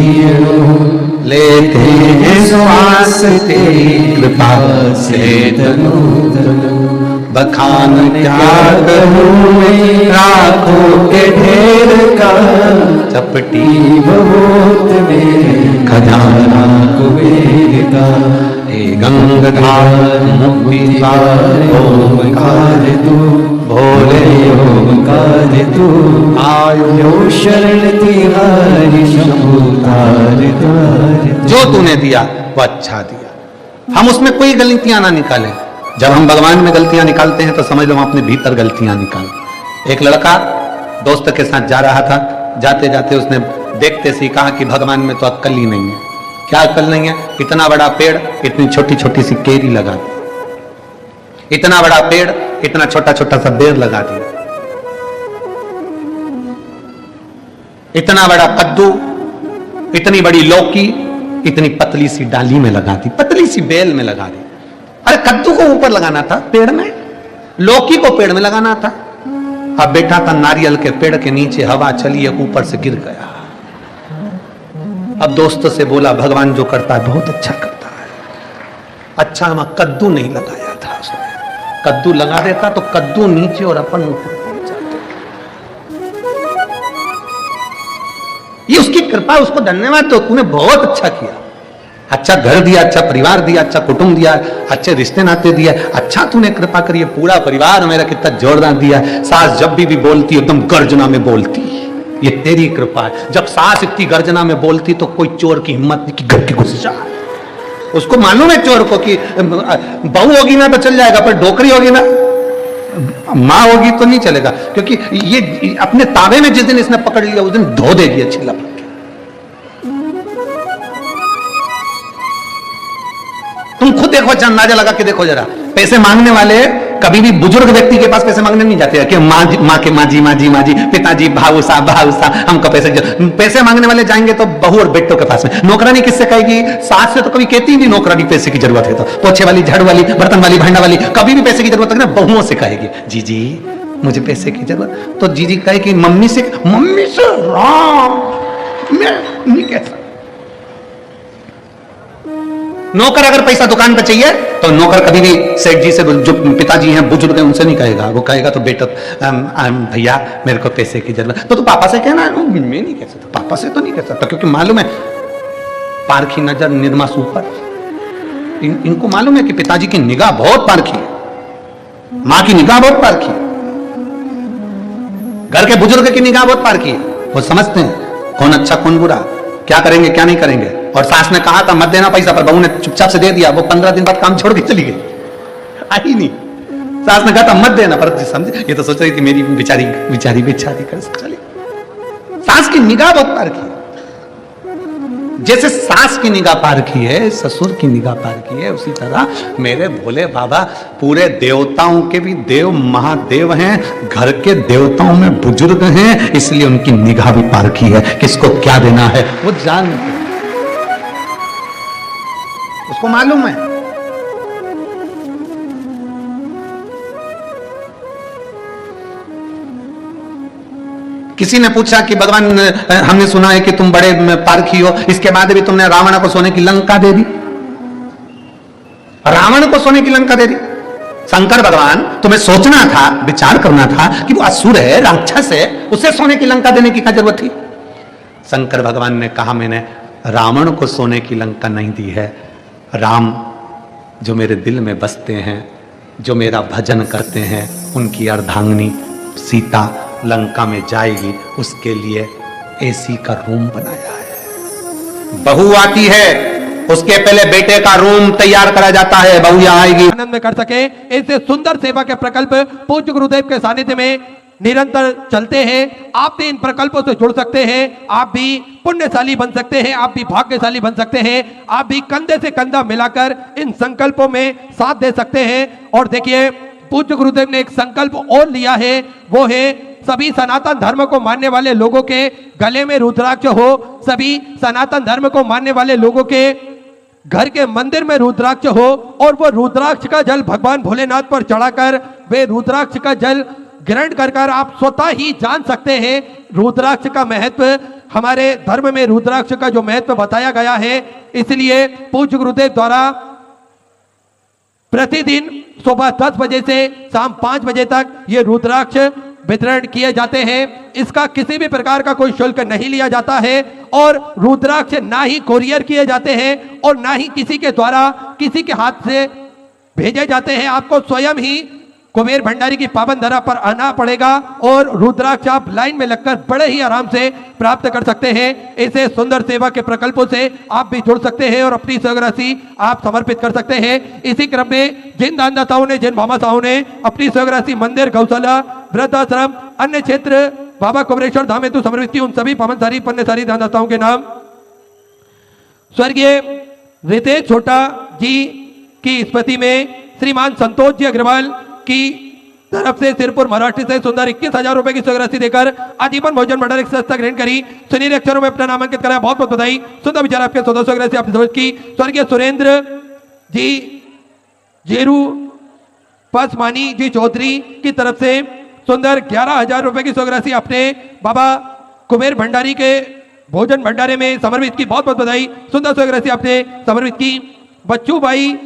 लेते हैं श्वास, तेरी कृपा से बखान क्या करूं मैं राखों के ढेर का, चपटी बहुत मेरे खजाना कुबेर का, हे गंगाधार मुक्ति द्वार ओंकार तू भोले ओंकार तू आयो शरण तिहारी शंभु तार द्वार। जो तूने दिया वो अच्छा दिया, हम उसमें कोई गलतियां ना निकालें। जब हम भगवान में गलतियां निकालते हैं तो समझ लो हम अपने भीतर गलतियां निकाल। एक लड़का दोस्त के साथ जा रहा था, जाते जाते उसने देखते से कहा कि भगवान में तो अक्ल ही नहीं है। क्या अक्ल नहीं है? इतना बड़ा पेड़ इतनी छोटी छोटी सी केरी लगा दी, इतना बड़ा पेड़ इतना छोटा छोटा सा बेर लगा दिया, इतना बड़ा कद्दू इतनी बड़ी लौकी इतनी पतली सी डाली में लगा दी, पतली सी बेल में लगा दी। अरे कद्दू को ऊपर लगाना था पेड़ में, लौकी को पेड़ में लगाना था। अब बैठा था नारियल के पेड़ के नीचे, हवा चली ऊपर से गिर गया। अब दोस्त से बोला भगवान जो करता है बहुत अच्छा करता है। अच्छा हम कद्दू नहीं लगाया था उसने, कद्दू लगा देता तो कद्दू नीचे और अपन ऊपर पहुंच जाते। ये उसकी कृपा, उसको धन्यवाद दो, तूने बहुत अच्छा किया। अच्छा घर दिया, अच्छा परिवार दिया, अच्छा कुटुंब दिया, अच्छे रिश्ते नाते दिया, अच्छा तूने कृपा करी। पूरा परिवार मेरा कितना जोरदार दिया। सास जब भी बोलती एकदम गर्जना में बोलती, ये तेरी कृपा है। जब सास इतनी गर्जना में बोलती तो कोई चोर की हिम्मत नहीं कि घर के घुस जाए। उसको मालूम है चोर को कि बहू होगी ना तो चल जाएगा, पर डोकरी होगी ना, माँ होगी तो नहीं चलेगा, क्योंकि ये अपने ताबे में जिस दिन इसने पकड़ लिया उस दिन धो देगी अच्छी लपट। तुम खुद देखो, अंदाजा लगा के देखो जरा। पैसे मांगने वाले कभी भी बुजुर्ग व्यक्ति के पास पैसे मांगने नहीं जाते कि माँ के माँ जी, पिताजी भाऊ साहब हमको पैसे मांगने वाले जाएंगे तो बहू और बेटों के पास में। नौकरानी किससे कहेगी? सास से तो कभी कहती नहीं नौकरानी पैसे की जरूरत है तो। पोछे वाली, झाड़ू वाली, बर्तन वाली, भांडा वाली कभी भी पैसे की जरूरत है ना बहुओं से कहेगी जी मुझे पैसे की जरूरत। तो जी कहेगी मम्मी से राम मैं नहीं कह सकता। नौकर अगर पैसा दुकान पे चाहिए तो नौकर कभी भी सेठ जी से, जो पिताजी हैं बुजुर्ग हैं, उनसे नहीं कहेगा। वो कहेगा तो बेटा भैया मेरे को पैसे की जरूरत, तो पापा से कहना है। मैं नहीं कह सकता, पापा से तो नहीं कह सकता, क्योंकि मालूम है पारखी नजर निर्मा ऊपर। इनको मालूम है कि पिताजी की निगाह बहुत पारखी है, माँ की निगाह बहुत पारखी है, घर के बुजुर्ग की निगाह बहुत पारखी है। वो समझते हैं कौन अच्छा कौन बुरा, क्या करेंगे क्या नहीं करेंगे। और सास ने कहा था मत देना पैसा, पर बहू ने चुपचाप से दे दिया। वो 15 दिन बाद काम छोड़ के चली गई, आई नहीं। सास ने कहा था मत देना, पर समझे ये तो सोच रही थी मेरी बेचारी कर चली। सास की निगाह बहुत पारखी है। जैसे सास की निगाह पारखी है, ससुर की निगाह पारखी है, उसी तरह मेरे भोले बाबा पूरे देवताओं के भी देव महादेव हैं, घर के देवताओं में बुजुर्ग हैं, इसलिए उनकी निगाह भी पारखी है। किसको क्या देना है वो जानते हैं, उसको मालूम है। किसी ने पूछा कि भगवान हमने सुना है कि तुम बड़े पारखी हो, इसके बाद भी तुमने रावण को सोने की लंका दे दी, रावण को सोने की लंका दे दी। शंकर भगवान तुम्हें सोचना था, विचार करना था कि वो असुर है, राक्षस है, उसे सोने की लंका देने की क्या जरूरत थी। शंकर भगवान ने कहा मैंने रावण को सोने की लंका नहीं दी है, राम जो मेरे दिल में बसते हैं, जो मेरा भजन करते हैं, उनकी अर्धांगिनी सीता लंका में जाएगी, उसके लिए एसी का रूम बनाया है। बहू आती है उसके पहले बेटे का रूम तैयार करा जाता है, बहू यहाँ आएगी आनंद में कर सके। ऐसे सुंदर सेवा के प्रकल्प पूज्य गुरुदेव के सानिध्य में निरंतर चलते हैं। आप भी इन प्रकल्पों से जुड़ सकते हैं, आप भी पुण्यशाली बन सकते हैं, आप भी भाग्यशाली बन सकते हैं, आप भी कंधे से कंधा मिलाकर इन संकल्पों में साथ दे सकते हैं। और देखिए पूज्य गुरुदेव ने एक संकल्प और लिया है, वो है सभी सनातन धर्म को मानने वाले लोगों के गले में रुद्राक्ष हो, सभी सनातन धर्म को मानने वाले लोगों के घर के मंदिर में रुद्राक्ष हो, और वो रुद्राक्ष का जल भगवान भोलेनाथ पर चढ़ाकर वे रुद्राक्ष का जल ग्रहण कर आप स्वतः ही जान सकते हैं रुद्राक्ष का महत्व। हमारे धर्म में रुद्राक्ष का जो महत्व बताया गया है, इसलिए पूज्य गुरुदेव द्वारा प्रतिदिन सुबह 10 बजे से शाम 5 बजे तक ये रुद्राक्ष वितरण किए जाते हैं। इसका किसी भी प्रकार का कोई शुल्क नहीं लिया जाता है और रुद्राक्ष ना ही कोरियर किए जाते हैं और ना ही किसी के द्वारा किसी के हाथ से भेजे जाते हैं। आपको स्वयं ही कुबेर भंडारी की पावन धरा पर आना पड़ेगा और रुद्राक्ष आप लाइन में लगकर बड़े ही आराम से प्राप्त कर सकते हैं। ऐसे सुंदर सेवा के प्रकल्पों से आप भी जुड़ सकते हैं और अपनी सहराशि आप समर्पित कर सकते हैं। इसी क्रम में जिन दानदाताओं ने, जिन भामाशाहों ने अपनी सहराशि मंदिर, गौशाला, वृद्धाश्रम, अन्य क्षेत्र बाबा कुबेरेश्वर धाम हेतु समर्पित की, उन सभी पावनसारी पुण्यसारी दानदाताओं के नाम स्वर्गीय रितेश छोटा जी की स्मृति में श्रीमान संतोष जी अग्रवाल की तरफ से सिरपुर महाराष्ट्र से सुंदर 21,000 रुपए की राशि देकर आजीवन भोजन भंडार संस्था ग्रहण करी। सुनील अक्षरों में अपना नामांकित कराया। बहुत बहुत बधाई। सुंदर विचार आपके सदस्यों राशि आपने समझ की। स्वर्गीय सुरेंद्र जी जेरू पसमानी जी चौधरी की तरफ से सुंदर 11,000 रुपए की राशि आपने बाबा कुबेर भंडारी के भोजन भंडारे में समर्पित की। बहुत बहुत बधाई। सुंदर राशि आपने समर्पित की। बच्चू भाई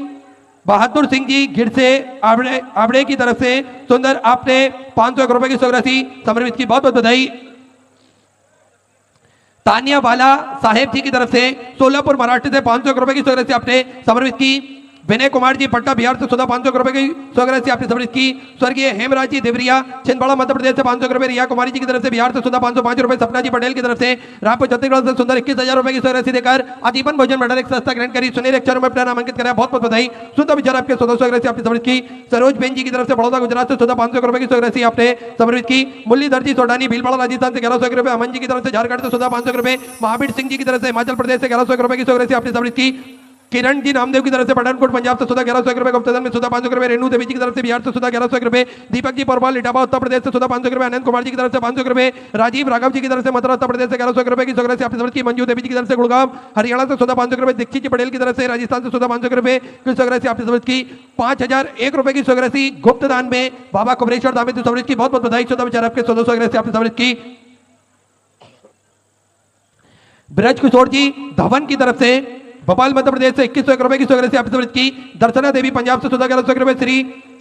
बहादुर सिंह जी गिर से आबड़े की तरफ से सुंदर आपने 500 रुपए की राशि समर्पित की। बहुत बहुत बधाई। तानिया वाला साहेब जी की तरफ से सोलापुर महाराष्ट्र से 500 रुपए की राशि आपने समर्पित की। विनय कुमार जी पट्टा बिहार से 500 रुपए की राशि आपने समर्पित की। स्वर्गीय हेमराज जी देवरिया छिंदवाड़ा मध्य प्रदेश से 500 रुपए। रिया कुमारी जी की तरफ से बिहार से 505 रुपए। सपना जी पटेल की तरफ से रामपुर छत्तीसगढ़ से सुंदर 21,000 रुपए की राशि देकर आजीवन भोजन भंडार संस्था ग्रहण करी। सुनील अक्षरों में अपना नामांकित कराया। बहुत बहुत बधाई। सुंदर विचार आपके सदस्यों राशि आपने समर्पित की। सरोज बेन जी की तरफ से बड़ौदा गुजरात से 500 रुपए की राशि आपने समर्पित की। मुरलीधर जी सोडानी भीलवाड़ा राजस्थान से 1100 रुपए। अमन जी की तरफ से झारखंड से 500 रुपए। महावीर सिंह जी की तरफ से हिमाचल प्रदेश से 1100 रुपए की राशि आपने समर्पित की। किरण जी नामदेव की तरफ से पठानकोट पंजाब से 1100 रुपए। गुप्तधन में 500 रुपए। रेणु देवी जी की तरफ से बिहार से 1100 रुपए। दीपक जी परवाल इटावा उत्तर प्रदेश से 500 रुपए। अनंत कुमार जी की तरफ से 500 रुपए। राजीव राघव जी की तरफ से मथुरा उत्तर प्रदेश से 1100 रुपए की राशि आपने समर्पित की। मंजू देवी जी की तरफ से गुड़गांव हरियाणा से 500 रुपए। दीक्षित जी पटेल की तरफ से राजस्थान से 500 रुपए की राशि आपने समर्पित की। 5,001 रुपए की राशि गुप्त दान में बाबा कुबेरेश्वर धाम हेतु समर्पित की। बहुत बहुत बधाई। विचार आपके सदस्यों राशि आपने समर्पित की। ब्रज किशोर जी धवन की तरफ से भोपाल मध्य प्रदेश से 2100 रुपए की राशि आपने समर्पित की। दर्शना देवी पंजाब से 1100 रुपए। श्री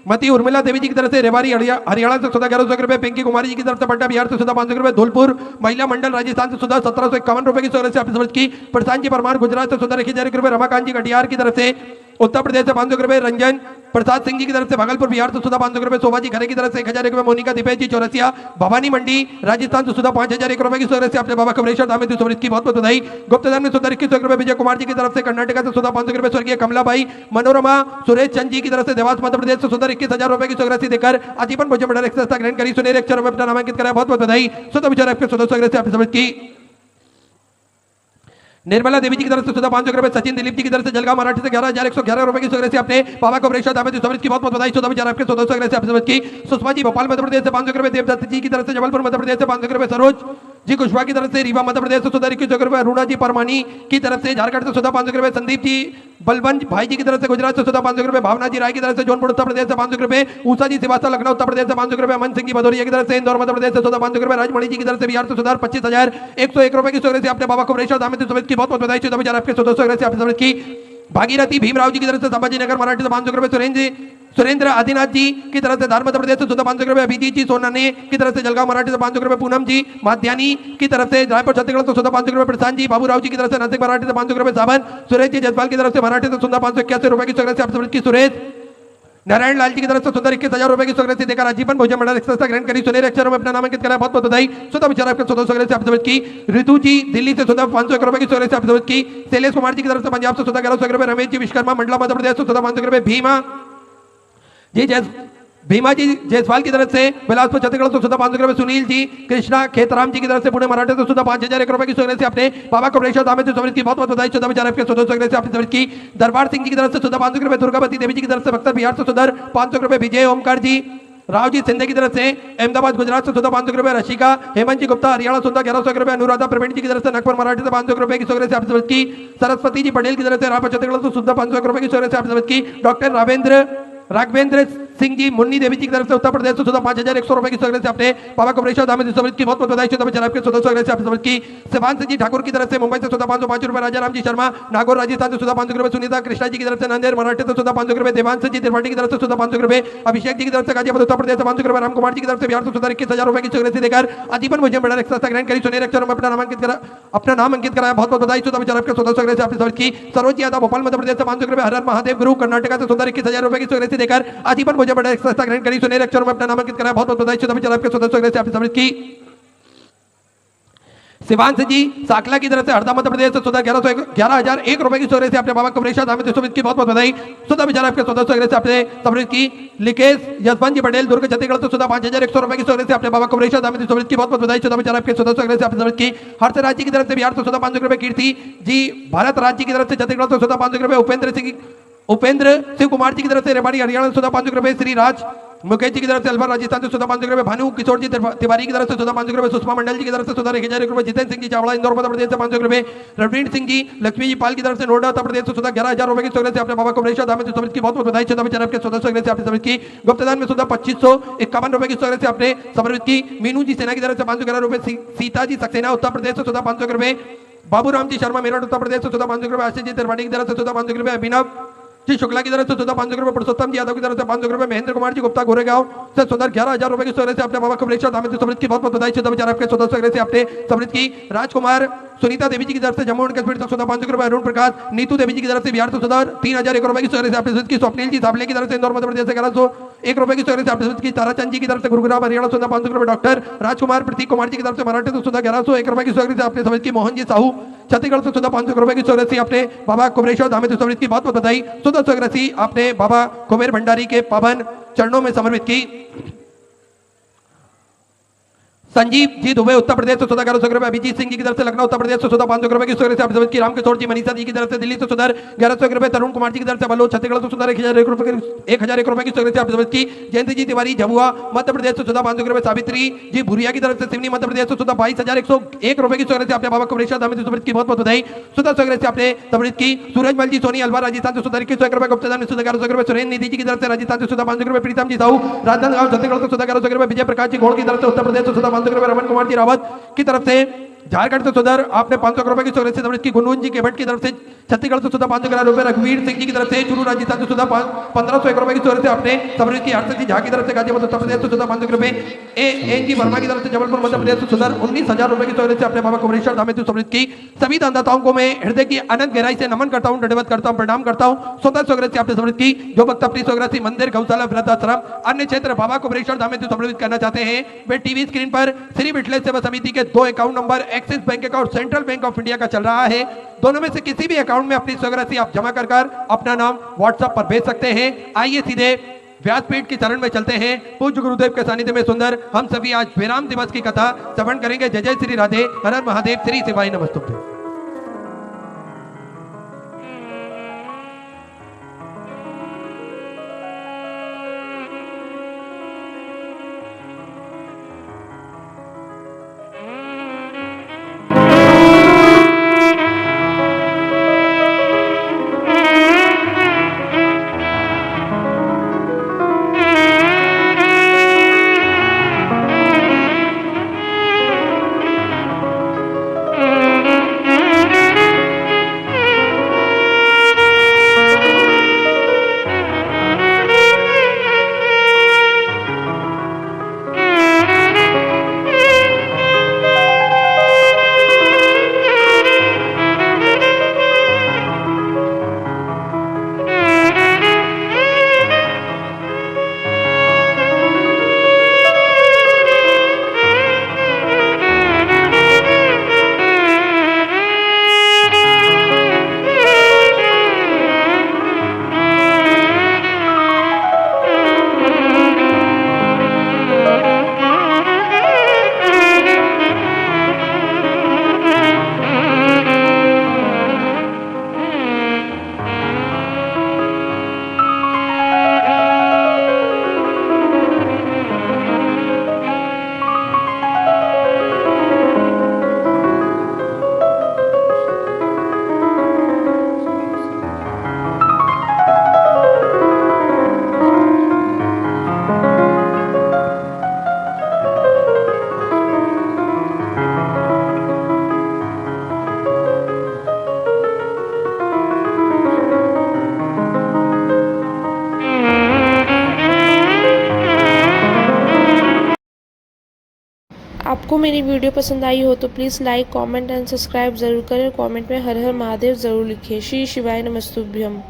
मती उर्मिला देवी जी की तरफ से रेवाड़ी हरियाणा से 1100 रुपए। पिंकी कुमारी जी की तरफ से पटना बिहार से 500 रुपए। धौलपुर महिला मंडल राजस्थान से 1751 रुपए की राशि आपने समर्पित की। प्रशांत जी परमार गुजरात से 1,000 रुपए। रमाकांत जी कटिहार की तरफ से उत्तर प्रदेश से 500 रुपए। रंजन प्रसाद सिंह जी की तरफ से भागलपुर बिहार से 500 रुपए। शोभा जी घरे की तरफ से 1,000 रुपए। मोनिका दीपेश जी चौरसिया भवानी मंडी राजस्थान से 5,001 रुपए की राशि आपने बाबा कुबेरेश्वर धाम हेतु समर्पित की। बहुत बहुत बधाई। गुप्तधन में 2100 रुपए। विजय कुमार जी की तरफ से कर्नाटक से 500 रुपए। स्वर्गीय कमलाबाई मनोरमा सुरेश चंद जी की तरफ से देवास मध्य प्रदेश से 21,000 रुपए की राशि देकर आजीवन भोजन भंडार संस्था ग्रहण करी। सुनील अक्षरों में अपना नामांकित कराया। बहुत बहुत बधाई। सुंदर विचार आपके सदस्यों राशि आपने समर्पित की। निर्मला देवी जी की तरफ से 500 रुपए। सचिन दिलीप जी की तरफ से जलगांव महाराष्ट्र से 11,111 रुपए की राशि आपने बाबा कुबेरेश्वर धाम हेतु समर्पित की। बहुत बहुत बधाई। विचार आपके सदस्यों राशि आपने समर्पित की। सुषमा जी भोपाल मध्य प्रदेश से 500 रुपए। देवदत्त जी की तरफ से जबलपुर मध्य प्रदेश से 500 रुपए। सरोज जी कुशवाहा की तरफ से रीवा मध्य प्रदेश से 2100 रुपए। अरुणा जी परमानी की तरफ से झारखंड से 500 रुपए। संदीप जी बलवंत भाई जी की तरफ से गुजरात से 500 रुपए। भावना जी राय की तरफ से जौनपुर उत्तर प्रदेश से 500 रुपए। ऊषा जी सिवासा लखनऊ उत्तर प्रदेश से 500 रुपए। अमन सिंह जी भदौरिया की तरफ से इंदौर मध्य प्रदेश से 500 रुपए। राजमणि जी की तरफ से बिहार से 25,101 रुपए की राशि आपने बाबा कुबेरेश्वर धाम हेतु समर्पित की। बहुत बहुत बधाई। विचार आपके सदस्यों राशि आपने समर्पित की। भागीरथी भीमराव जी की तरफ से संभाजी नगर मराठी से 500 रुपए। सुरेंद्र आदिनाथ जी की तरफ से धार मध्य प्रदेश से 500 रुपए। अभिजीत जी सोनाने की तरफ से जलगांव मराठी से 500 रुपए। पूनम जी माध्यानी की तरफ से रायपुर छत्तीसगढ़ से 500 रुपए। प्रशांत जी बाबूराव जी की तरफ से नासिक मराठी से 500 रुपए। सावन सुरेश जी जसपाल की तरफ से मराठी से 581 रुपए की राशि आपने समर्पित की। सुरेश नारायण लाल जी की तरफ से 21,000 रुपए की राशि देकर आजीवन भोजन भंडार संस्था ग्रहण करी। सुनील अक्षरों में अपना नामांकित कराया। बहुत बहुत बधाई। सुधा विचार आपके सदस्यों राशि आपने समर्पित की। ऋतु जी दिल्ली से 501 रुपए की राशि आपने समर्पित की। शैलेश कुमार जी की तरफ से पंजाब से 1100 रुपए। रमेश जी विश्वकर्मा मंडला मध्य प्रदेश से 500 रुपए। भीमा जी जयसवाल की तरफ से बिलासपुर छत्तीसगढ़ से 500 रुपए। सुनील जी कृष्णा खेतराम जी की तरफ से पुणे मराठा से 5,001 रुपए की राशि आपने बाबा कुबेरेश्वर धाम हेतु समर्पित की। बहुत बहुत बधाई। विचार आपके सदस्यों राशि आपने समर्पित की। दरबार सिंह जी की तरफ से 500 रुपए। दुर्गावती देवी जी की तरफ से बख्तर बिहार से 500 रुपए। विजय ओमकार जी राव जी सिंधे की तरफ से अहमदाबाद गुजरात से 500 रुपए। रशिका हेमंत जी गुप्ता हरियाणा से 1100 रुपए। अनुराधा प्रवीण जी की तरफ से नागपुर मराठी से 500 रुपए की राशि आपने समर्पित की। सरस्वती जी पटेल की तरफ से रायपुर छत्तीसगढ़ से 500 रुपए की राशि आपने समर्पित की। डॉक्टर राघवेंद्र सिंह जी मुन्नी देवी जी की तरफ से उत्तर प्रदेश से 5100 रुपए की सौगात से अपने बाबा कमरेश्वर धाम में समृद्ध की बहुत बहुत बधाई शुद्ध विचार आपके सुधा सौगात से आपने समृद्ध की। शिवांश जी ठाकुर की तरफ से मुंबई से 505 रुपए, राजा राम जी शर्मा नागौर राजस्थान से 500 रुपए, सुनीता कृष्णा जी की तरफ से नांदेड़ मराठी से 500 रुपए, देवांश जी त्रिपाठी की तरफ से 500 रुपए, अभिषेक जी की तरफ से गाजियाबाद उत्तर प्रदेश से 500 रुपए, राम कुमार जी की तरफ से बिहार से 21,000 रुपए की सौगात देकर आजीवन मुझे बड़ा एक्स्ट्रा ग्रहण करी सुनहरे अक्षरों में अपना नाम अंकित कराया। बहुत बहुत बधाई शुद्ध विचार आपके सुधा सौगात से आपने समृद्ध की। सरोज यादव भोपाल मध्य प्रदेश से 500 रुपए, हर हर महादेव गुरु कर्नाटक से 21,000 रुपए की सौगात देकर आजीवन मुझे बड़ा एक्स्ट्रा ग्रहण करी सुनहरे अक्षरों में अपना नाम अंकित कराया। बहुत बहुत बधाई शुद्ध विचार आपके सुधा सौगात से आपने समृद्ध की। शिवांश जी साकला की तरफ से हरदा मध्य प्रदेश से 11,001 रुपए की सौगात से अपने बाबा कमरेश्वर धाम में की बहुत बहुत बधाई सुधा विचार आपके सुधा सौगात से आपने समृद्ध की। लिकेश यशवंत जी पटेल दुर्ग छत्तीसगढ़ से 5,100 रुपए की सौगात से अपने बाबा कमरेश्वर धाम में की बहुत बहुत बधाई सुधा विचार आपके सुधा सौगात से आपने समृद्ध की। हर्ष राज्य की तरफ से बिहार से 500 रुपए, कीर्ति जी भारत राज्य की तरफ से छत्तीसगढ़ से 500 रुपए, उपेंद्र शिव कुमार जी की तरफ से रेवाड़ी हरियाणा से 500 रुपए, श्री राज मुकेश जी की तरफ से अलवर राजस्थान से 500 रुपए, भानु किशोर जी तिवारी की तरफ से 500 रुपए, सुषमा मंडल जी की तरफ से 1,000 रुपए, जितेंद्र सिंह जी चावड़ा इंदौर मध्य प्रदेश से 500 रुपए, रणवीर सिंह जी लक्ष्मी जी पाल की तरफ से नोएडा उत्तर प्रदेश से 11,000 रुपए की सौगात से अपने बाबा कमरेश्वर धाम में की बहुत बहुत बधाई शुद्ध विचार आपके सुधा सौगात से आपने समृद्ध की। गुप्तदान में 2,551 रुपए की सौगात से आपने समृद्ध की। मीनू जी सेना की तरफ से 511 रुपए, सीता जी सक्सेना उत्तर प्रदेश से 500 रुपए, बाबू राम जी शर्मा मेरठ उत्तर प्रदेश से 500 रुपए, आशीष जी त्रिपाठी की तरफ से 500 रुपए, अभिनव जी शुक्ला की तरफ से 500 रुपए, पुरुषोत्तम जी यादव की तरफ से 500 रुपए, महेंद्र कुमार जी गुप्ता गोरेगांव से 11,000 रुपए की सौगात से अपने बाबा कमरेश्वर धाम में समृद्ध की बहुत बहुत बधाई शुद्ध विचार आपके सुधा सौगात से आपने समृद्ध की। राजकुमार सुनीता देवी जी की तरफ से जम्मू एंड कश्मीर से 500 रुपए, अरुण प्रकाश नीतू देवी जी की तरफ से बिहार से 3,001 रुपए की सौगात से आपने समृद्ध की। स्वप्निल जी साबले की तरफ से इंदौर मध्य प्रदेश से 1,101 रुपए की सौगात से आपने समृद्ध की। ताराचंद जी की तरफ से गुरुग्राम हरियाणा से 500 रुपए, डॉक्टर राजकुमार प्रतीक कुमार जी की तरफ से मराठी से 1101 रुपए की सौगात से आपने समृद्ध की। मोहन जी साहू छत्तीसगढ़ से 500 रुपए की सौगात से अपने बाबा कमरेश्वर धाम में समृद्ध की बहुत बहुत बधाई सुधा सौगात आपने बाबा कुबेर भंडारी के पावन चरणों में समर्पित की। संजीव जी दुबे उत्तर प्रदेश से 1100 रुपए, अभिजीत सिंह जी की तरफ से लखनऊ उत्तर प्रदेश से 500 रुपए की सौगात से आपने समृद्ध की। रामकिशोर जी मनीषा जी की तरफ से दिल्ली से 1100 रुपए, तरुण कुमार जी की तरफ से बलोच छत्तीसगढ़ से 1,001 रुपए की सौगात से आपने समृद्ध की। जयंती जी तिवारी झबुआ मध्य प्रदेश से 500 रुपए, सावित्री जी भुरिया की तरफ से सिवनी मध्य प्रदेश से 22,101 रुपए की सौगात से आपने बाबा कमरेश्वर धाम में समृद्ध की बहुत बहुत बधाई सुधा सौगात से आपने समृद्ध की। सूरजमल जी सोनी अलवर राजस्थान से 21,000 रुपए, गुप्तदान में 1100 रुपए, सुरेंद्र निधि जी की तरफ से राजस्थान से 500 रुपए, प्रीतम जी साहू राजनांदगांव छत्तीसगढ़ से 1100 रुपए, विजय प्रकाश जी घोड़ की तरफ से उत्तर प्रदेश से 500 रुपए, रमन कुमार जी की तरफ से झारखंड से आपने 500 रुपए की सौगात से समृद्ध की। गुनगुन जी केवट की तरफ से छत्तीसगढ़ से 500 रुपए, रघुवीर सिंह जी की तरफ से चुरू राजस्थान से 1,501 रुपए की सौगात से आपने समृद्ध की। हर्ष जी झा की तरफ से गाजियाबाद उत्तर प्रदेश से 500 रुपए, एन जी वर्मा की तरफ से जबलपुर मध्य प्रदेश से 19,000 रुपए की सौगात से अपने बाबा कमरेश्वर धाम में समृद्ध की। सभी दानदाताओं को मैं हृदय की अनंत गहराई से नमन करता हूं, दंडवत करता हूं, प्रणाम करता हूं। सुधा सौगात से आपने समृद्ध की। जो भक्त अपनी सौगात मंदिर गौशाला वृद्धाश्रम अन्य क्षेत्र बाबा कमरेश्वर धाम में समर्पित करना चाहते हैं वे टीवी स्क्रीन पर श्री विठलेश सेवा समिति के 2 account number axis bank account central bank of India का चल रहा है। दोनों में से किसी भी अकाउंट में अपनी सौगात आप जमा कर अपना नाम व्हाट्सएप पर भेज सकते हैं। आइए सीधे व्यासपीठ की चरण में चलते हैं। पूज्य गुरुदेव के सानिध्य में सुंदर हम सभी आज विराम दिवस की कथा श्रवण करेंगे। जय जय श्री राधे, हर हर महादेव, श्री शिवाय नमस्तुभ्यं। आपको मेरी वीडियो पसंद आई हो तो please like comment and subscribe ज़रूर करें और कमेंट में हर हर महादेव ज़रूर लिखिए। श्री शिवाय नमस्तुभ्यम।